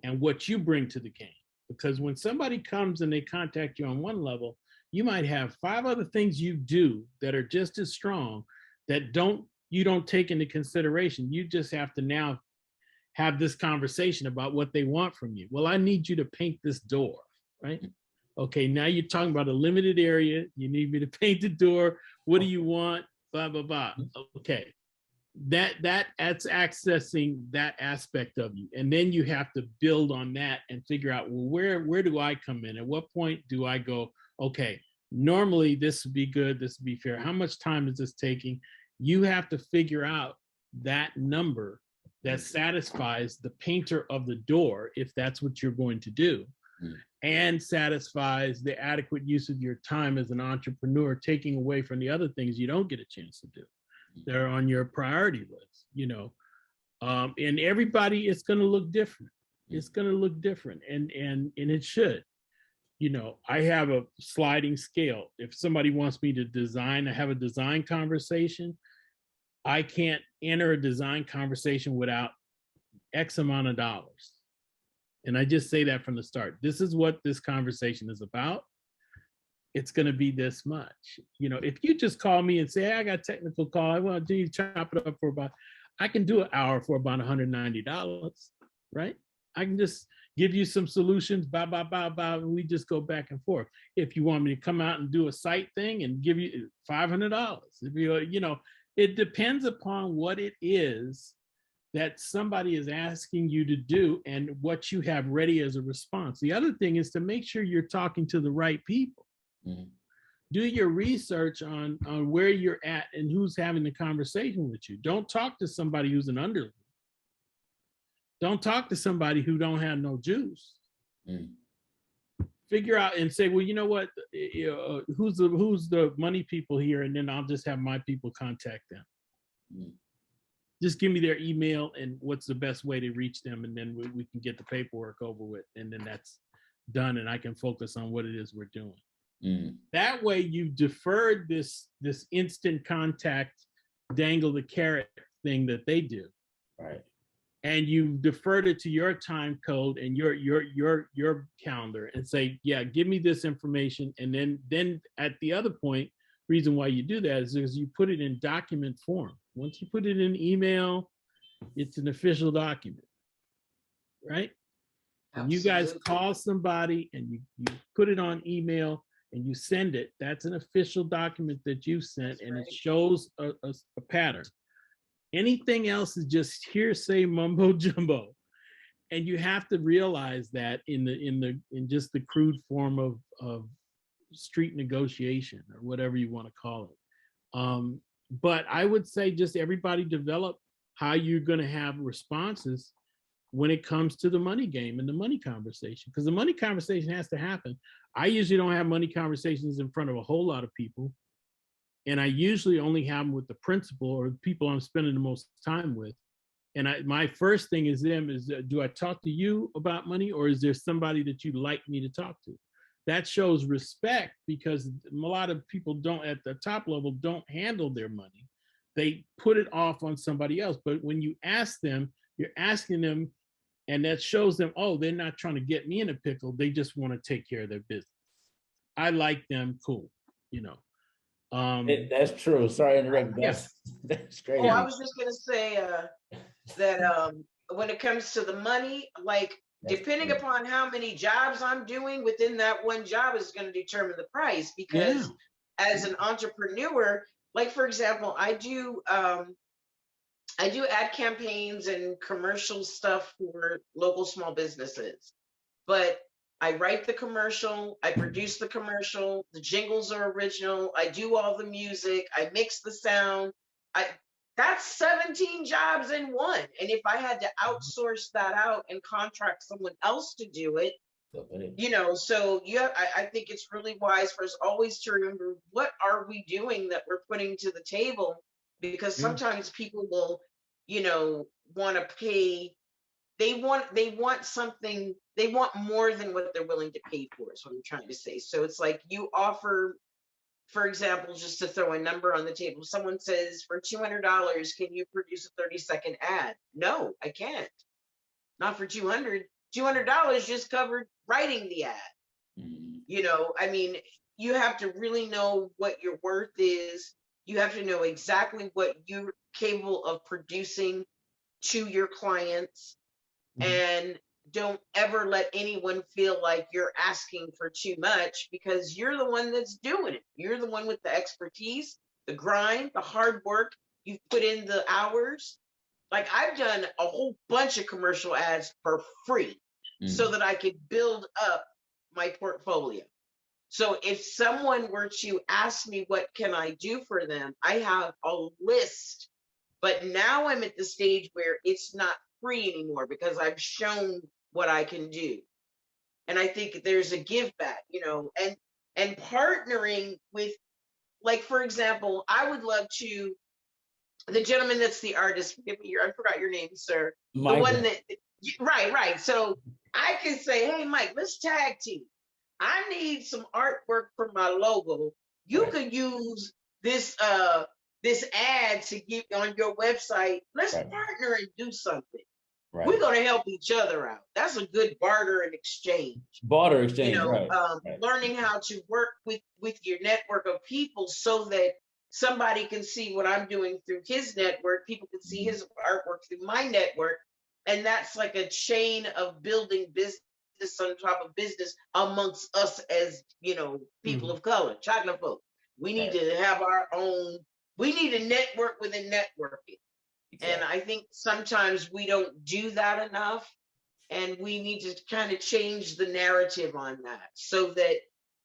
and what you bring to the game. Because when somebody comes and they contact you on one level, you might have 5 other things you do that are just as strong that you don't take into consideration. You just have to now have this conversation about what they want from you. Well, I need you to paint this door, right? Okay, now you're talking about a limited area. You need me to paint the door. What do you want? Blah, blah, blah. Okay. That's accessing that aspect of you. And then you have to build on that and figure out, well, where do I come in? At what point do I go, okay, normally this would be good, this would be fair. How much time is this taking? You have to figure out that number that satisfies the painter of the door, if that's what you're going to do, and satisfies the adequate use of your time as an entrepreneur, taking away from the other things you don't get a chance to do. They're on your priority list, you know. And everybody, it's going to look different. It's going to look different, and it should. You know, I have a sliding scale. If somebody wants me to design, I have a design conversation. I can't enter a design conversation without X amount of dollars. And I just say that from the start. This is what this conversation is about. It's going to be this much. You know, if you just call me and say, hey, I got a technical call, I want to chop it up for about, I can do an hour for about $190, right? I can just give you some solutions, and we just go back and forth. If you want me to come out and do a site thing and give you $500, if you know, it depends upon what it is that somebody is asking you to do and what you have ready as a response. The other thing is to make sure you're talking to the right people. Mm-hmm. Do your research on where you're at and who's having the conversation with you. Don't talk to somebody who's an underling. Don't talk to somebody who don't have no juice. Mm. Figure out and say, well, you know what, who's the money people here, and then I'll just have my people contact them. Mm. Just give me their email and what's the best way to reach them, and then we can get the paperwork over with, and then that's done, and I can focus on what it is we're doing. Mm. That way you've deferred this instant contact, dangle the carrot thing that they do. Right. And you've deferred it to your time code and your calendar and say, yeah, give me this information. And then at the other point, reason why you do that is because you put it in document form. Once you put it in email, it's an official document, right? And you guys call somebody and you put it on email and you send it. That's an official document that you sent, and it shows a pattern. Anything else is just hearsay mumbo jumbo, and you have to realize that in just the crude form of street negotiation or whatever you want to call it. But I would say just everybody develop how you're going to have responses when it comes to the money game and the money conversation, because the money conversation has to happen. I usually don't have money conversations in front of a whole lot of people. And I usually only have them with the principal or the people I'm spending the most time with. And my first thing is do I talk to you about money, or is there somebody that you'd like me to talk to? That shows respect, because a lot of people don't, at the top level, don't handle their money. They put it off on somebody else. But when you ask them, you're asking them, and that shows them, oh, they're not trying to get me in a pickle. They just want to take care of their business. I like them, cool, you know.
That's true. Sorry to interrupt. That's great.
Oh, I was just gonna say that when it comes to the money, like depending upon how many jobs I'm doing within that one job is going to determine the price. Because as an entrepreneur, like for example, I do ad campaigns and commercial stuff for local small businesses, but I write the commercial, I produce the commercial, the jingles are original, I do all the music, I mix the sound. That's 17 jobs in one. And if I had to outsource that out and contract someone else to do it, you know, so I think it's really wise for us always to remember, what are we doing that we're putting to the table? Because sometimes people will, you know, want to pay. They want something, they want more than what they're willing to pay for, is what I'm trying to say. So it's like you offer for example, just to throw a number on the table, someone says for $200, can you produce a 30-second ad? No, I can't. Not for $200. $200 just covered writing the ad. You know, I mean, you have to really know what your worth is. You have to know exactly what you're capable of producing to your clients. And don't ever let anyone feel like you're asking for too much, because you're the one that's doing it. You're the one with the expertise, the grind, the hard work. You've put in the hours. Like, I've done a whole bunch of commercial ads for free so that I could build up my portfolio. So if someone were to ask me, what can I do for them? I have a list, but now I'm at the stage where it's not free anymore because I've shown what I can do. And I think there's a give back, you know, and partnering with, like, for example, I would love to, the gentleman that's the artist, forgive me, I forgot your name, sir.
Michael.
The one that, right. So I can say, hey, Mike, let's tag team. I need some artwork for my logo. You could use this this ad to get on your website. Let's partner and do something. We're going to help each other out. That's a good barter and exchange.
Barter exchange,
you know, learning how to work with your network of people so that somebody can see what I'm doing through his network. People can see his artwork through my network. And that's like a chain of building business on top of business amongst us as, you know, people of color, chocolate folk. We need to have our own, we need a network within networking. And I think sometimes we don't do that enough. And we need to kind of change the narrative on that so that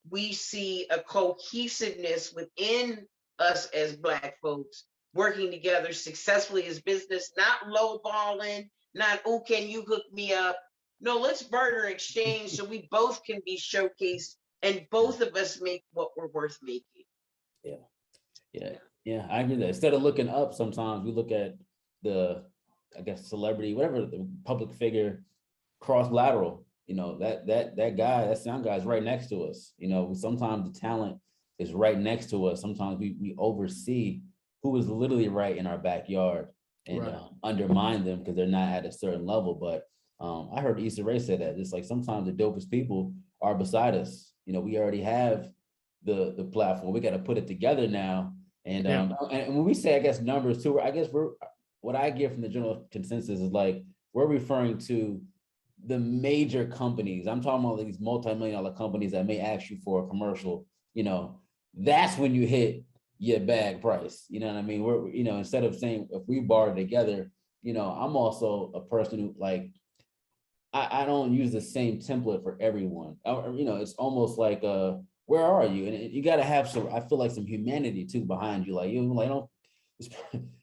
we see a cohesiveness within us as Black folks working together successfully as business, not lowballing, not, oh, can you hook me up? No, let's barter exchange so we both can be showcased and both of us make what we're worth making.
Yeah, I agree that instead of looking up, sometimes we look at the, I guess, celebrity, whatever, the public figure, cross lateral, you know, that guy, that sound guy is right next to us. You know, sometimes the talent is right next to us. Sometimes we oversee who is literally right in our backyard and undermine them because they're not at a certain level. But I heard Issa Rae say that it's like sometimes the dopest people are beside us. You know, we already have the platform. We got to put it together now. And and when we say, I guess, numbers too, I guess what I get from the general consensus is like we're referring to the major companies. I'm talking about these multi-million-dollar companies that may ask you for a commercial. You know, that's when you hit your bag price. You know what I mean? We're, you know, instead of saying if we barter together, you know, I'm also a person who like I don't use the same template for everyone. You know, it's almost like where are you? And you got to have some, I feel like, some humanity too behind you. Like, you like, don't,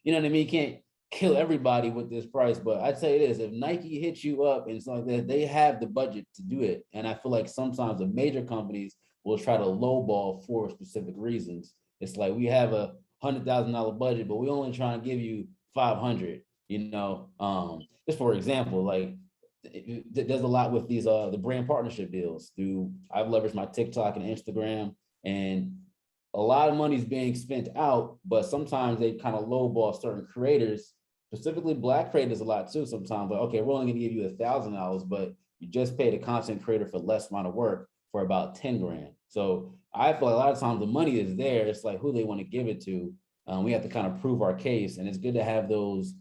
you know what I mean? You can't kill everybody with this price, but I'd say it is, if Nike hits you up and stuff like that, they have the budget to do it. And I feel like sometimes the major companies will try to lowball for specific reasons. It's like, we have a $100,000 budget, but we only trying to give you 500, you know? Just for example, like, there's a lot with these the brand partnership deals. I've leveraged my TikTok and Instagram, and a lot of money is being spent out, but sometimes they kind of lowball certain creators, specifically Black creators a lot too. Sometimes, like, okay, we're only going to give you $1,000, but you just paid a content creator for less amount of work for about 10 grand. So I feel like a lot of times the money is there. It's like who they want to give it to. We have to kind of prove our case, and it's good to have those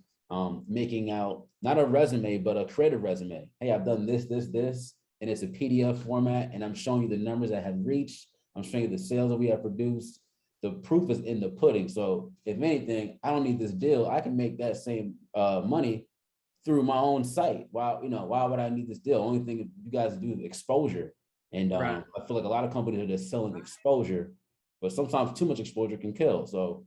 making out not a resume, but a creative resume. Hey, I've done this, and it's a PDF format, and I'm showing you the numbers that have reached. I'm showing you the sales that we have produced. The proof is in the pudding. So if anything, I don't need this deal. I can make that same money through my own site. Why would I need this deal? Only thing you guys do is exposure. And I feel like a lot of companies are just selling exposure, but sometimes too much exposure can kill. So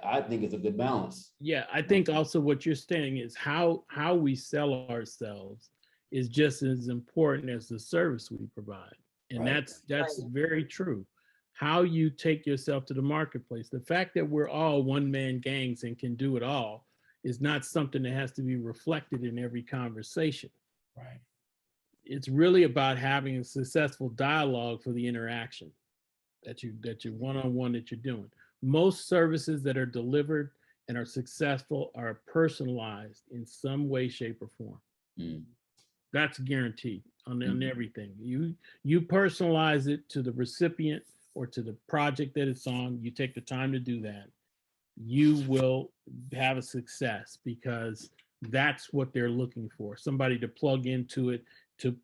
I think it's a good balance.
Yeah, I think also what you're saying is how we sell ourselves is just as important as the service we provide. And that's very true. How you take yourself to the marketplace. The fact that we're all one-man gangs and can do it all is not something that has to be reflected in every conversation.
Right.
It's really about having a successful dialogue for the interaction. that you one-on-one that you're doing. Most services that are delivered and are successful are personalized in some way, shape, or form. That's guaranteed on everything. You personalize it to the recipient or to the project that it's on. You take the time to do that. You will have a success because that's what they're looking for. Somebody to plug into it to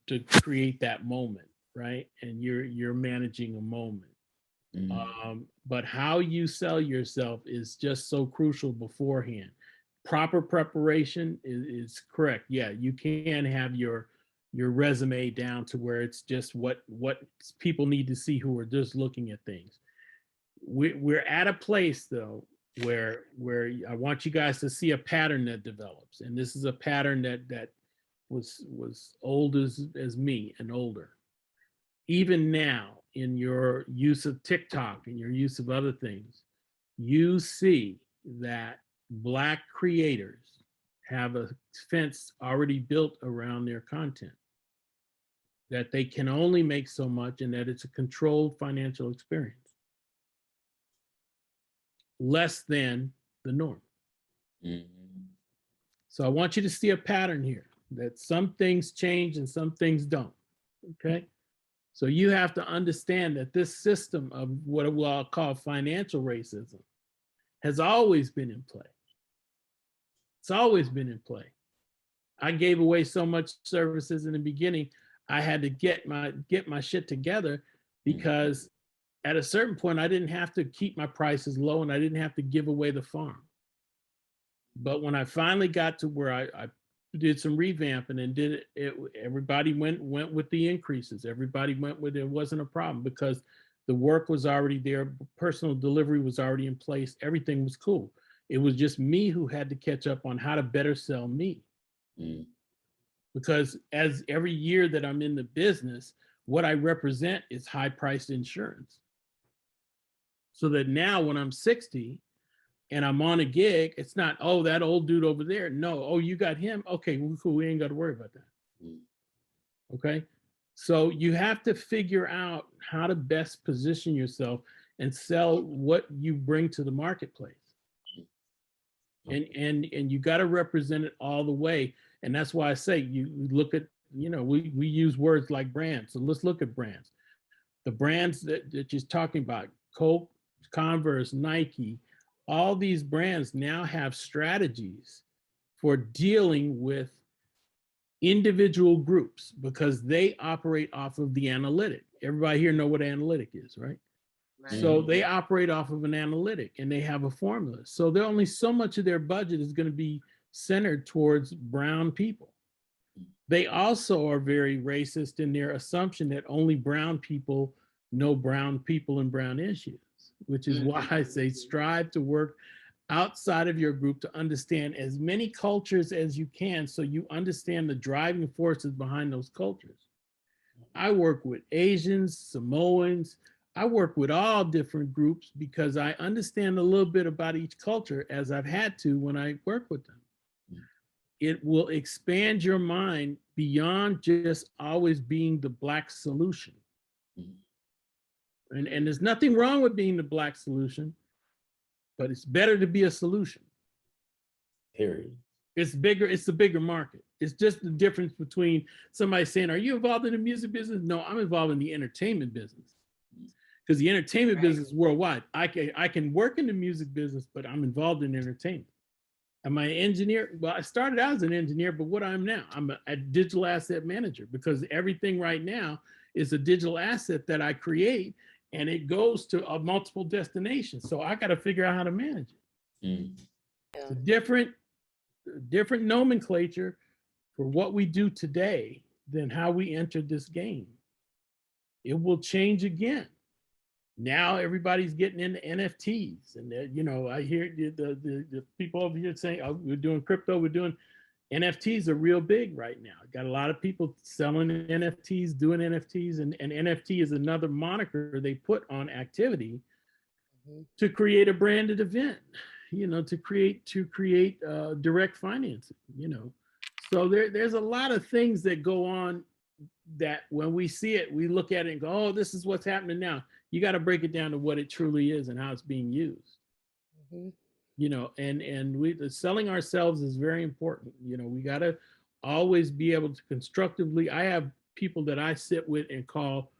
create that moment, right? And you're managing a moment. But how you sell yourself is just so crucial beforehand. Proper preparation is correct. Yeah, you can have your resume down to where it's just what people need to see who are just looking at things. We're at a place though where I want you guys to see a pattern that develops, and this is a pattern that was old as me and older. Even now, in your use of TikTok and your use of other things, you see that Black creators have a fence already built around their content, that they can only make so much and that it's a controlled financial experience. Less than the norm. So I want you to see a pattern here, that some things change and some things don't, okay? So you have to understand that this system of what I'll call financial racism has always been in play. It's always been in play. I gave away so much services in the beginning, I had to get my shit together because at a certain point, I didn't have to keep my prices low and I didn't have to give away the farm. But when I finally got to where I did some revamping and did it, everybody went with the increases. Everybody went with it. It wasn't a problem because the work was already there. Personal delivery was already in place. Everything was cool. It was just me who had to catch up on how to better sell me. Because as every year that I'm in the business, what I represent is high-priced insurance. So that now when I'm 60 and I'm on a gig, it's not, oh, that old dude over there. No, oh, you got him? Okay, well, cool. We ain't got to worry about that. Okay? So you have to figure out how to best position yourself and sell what you bring to the marketplace. And you got to represent it all the way. And that's why I say you look at, we use words like brands. So let's look at brands. The brands that you're talking about, Coke, Converse, Nike, all these brands now have strategies for dealing with individual groups because they operate off of the analytic. Everybody here know what analytic is, right? So they operate off of an analytic and they have a formula. So there only so much of their budget is going to be centered towards brown people. They also are very racist in their assumption that only brown people know brown people and brown issues, which is why I say strive to work outside of your group to understand as many cultures as you can so you understand the driving forces behind those cultures. I work with Asians, Samoans, I work with all different groups because I understand a little bit about each culture as I've had to when I work with them. It will expand your mind beyond just always being the Black solution. And there's nothing wrong with being the Black solution, but it's better to be a solution.
Period.
It's bigger, it's the bigger market. It's just the difference between somebody saying, are you involved in the music business? No, I'm involved in the entertainment business. Because the entertainment business is worldwide. I can work in the music business, but I'm involved in entertainment. Am I an engineer? Well, I started out as an engineer, but what I'm now, I'm a digital asset manager because everything right now is a digital asset that I create and it goes to multiple destinations. So I got to figure out how to manage it. It's a different nomenclature for what we do today than how we entered this game. It will change again. Now everybody's getting into NFTs, and I hear the people over here saying, "Oh, we're doing crypto, we're doing NFTs are real big right now." Got a lot of people selling NFTs, doing NFTs, and NFT is another moniker they put on activity to create a branded event, to create direct financing, So there's a lot of things that go on that when we see it, we look at it and go, oh, this is what's happening now. you got to break it down to what it truly is and how it's being used.
Mhm.
You know, and we selling ourselves is very important. You know, we got to always be able to constructively. I have people that I sit with and call,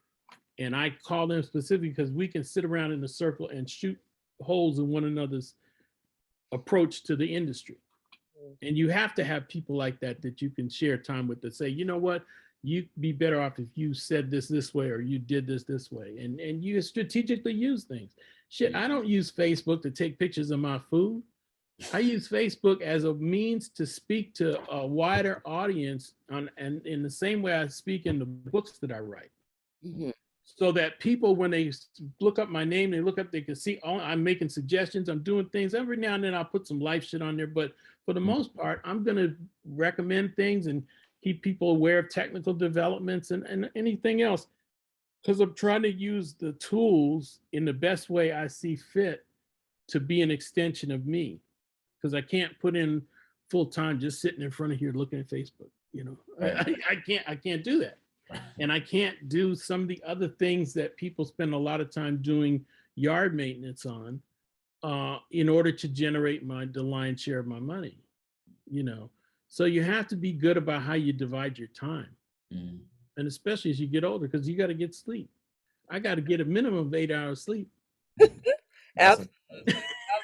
and I call them specifically because we can sit around in a circle and shoot holes in one another's approach to the industry. And you have to have people like that that you can share time with, that say, you know what, you'd be better off if you said this way, or you did this way, and you strategically use things. Shit, I don't use Facebook to take pictures of my food. I use Facebook as a means to speak to a wider audience and in the same way I speak in the books that I write.
Mhm.
So that people, when they look up my name, they look up, they can see, oh, I'm making suggestions, I'm doing things. Every now and then I'll put some life shit on there, but for the most part, I'm going to recommend things and keep people aware of technical developments and anything else, because I'm trying to use the tools in the best way I see fit to be an extension of me, because I can't put in full time just sitting in front of here looking at Facebook. You know,
Right.
I can't do that. And I can't do some of the other things that people spend a lot of time doing yard maintenance on in order to generate the lion's share of my money, you know. So you have to be good about how you divide your time.
Mm.
And especially as you get older, because you got to get sleep. I got to get a minimum of 8 hours sleep.
That's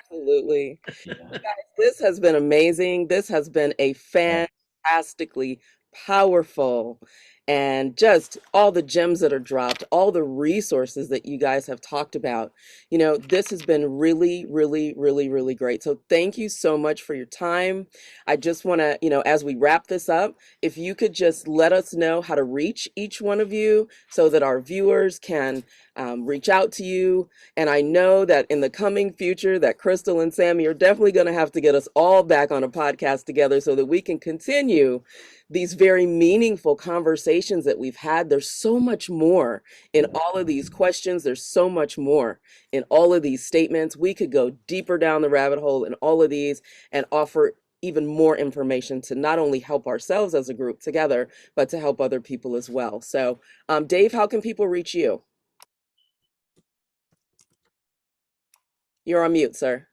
Absolutely.
yeah.
This has been amazing. This has been a fantastically powerful, and just all the gems that are dropped, all the resources that you guys have talked about. You know, this has been really, really, really, really great. So thank you so much for your time. I just want to, you know, as we wrap this up, if you could just let us know how to reach each one of you so that our viewers can reach out to you. And I know that in the coming future that Krystal and Sammy are definitely going to have to get us all back on a podcast together so that we can continue these very meaningful conversations that we've had. There's so much more in all of these questions. There's so much more in all of these statements. We could go deeper down the rabbit hole in all of these and offer even more information to not only help ourselves as a group together, but to help other people as well. So, Dave, how can people reach you? You're on mute, sir.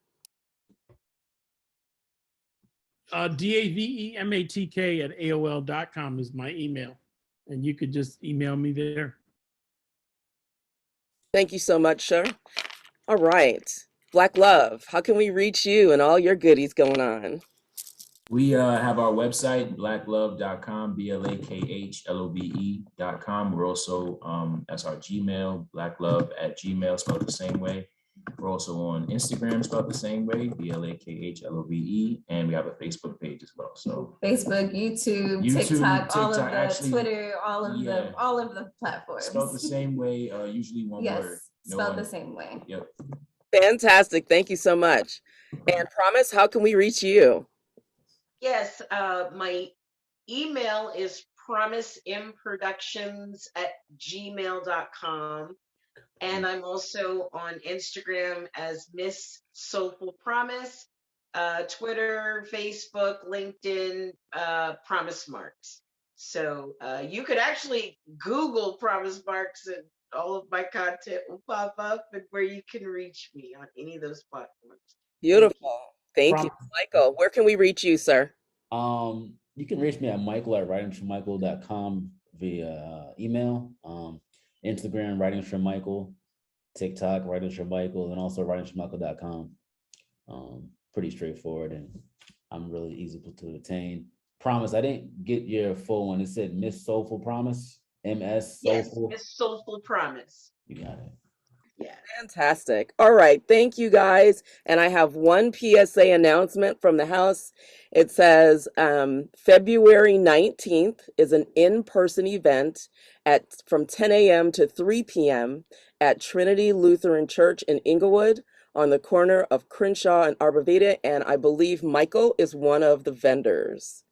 DAVEMATK@AOL.com is my email. And you could just email me there.
Thank you so much, sir. All right. Black Love, how can we reach you and all your goodies going on?
We have our website, blacklove.com, BLAKHLOVE.com. We're also, that's our Gmail, blacklove@gmail, spelled the same way. We're also on Instagram, spelled the same way, BLAKHLOVE, and we have a Facebook page as well. So
Facebook, YouTube, TikTok, all of the
actually,
Twitter, all of the platforms.
Spelled the same way, usually one word.
Yes, spelled the same way.
Yep.
Fantastic. Thank you so much. And Promise, how can we reach you?
Yes, my email is promiseimproductions@gmail.com. And I'm also on Instagram as Miss Soulful Promise, Twitter, Facebook, LinkedIn, Promise Marks. So you could actually Google Promise Marks and all of my content will pop up, and where you can reach me on any of those platforms.
Beautiful. Thank you. Michael, where can we reach you, sir?
You can reach me at michael@writingsformichael.com via email, Instagram, Writings for Michael, TikTok, Writings for Michael, and also writingsformichael.com. Pretty straightforward, and I'm really easy to attain. Promise, I didn't get your full one. It said Miss Soulful Promise, MS Soulful.
Yes, Miss Soulful Promise.
You got it.
Yeah.
Fantastic. All right. Thank you, guys. And I have one PSA announcement from the house. It says February 19th is an in-person event from 10 a.m. to 3 p.m. at Trinity Lutheran Church in Inglewood on the corner of Crenshaw and Arborvita. And I believe Michael is one of the vendors.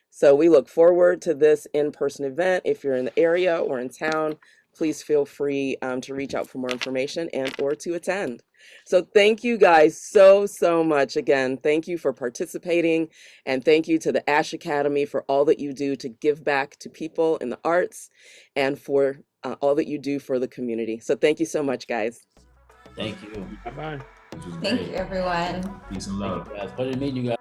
So we look forward to this in-person event. If you're in the area or in town, please feel free to reach out for more information and or to attend. So thank you guys so much. Again, thank you for participating, and thank you to the Ashe Academy for all that you do to give back to people in the arts and for all that you do for the community. So thank you so much, guys.
Thank you.
Bye-bye.
Which was
Thank
great.
you, everyone.
Peace and
Thank
love.
you guys. Pleasure to meet you guys.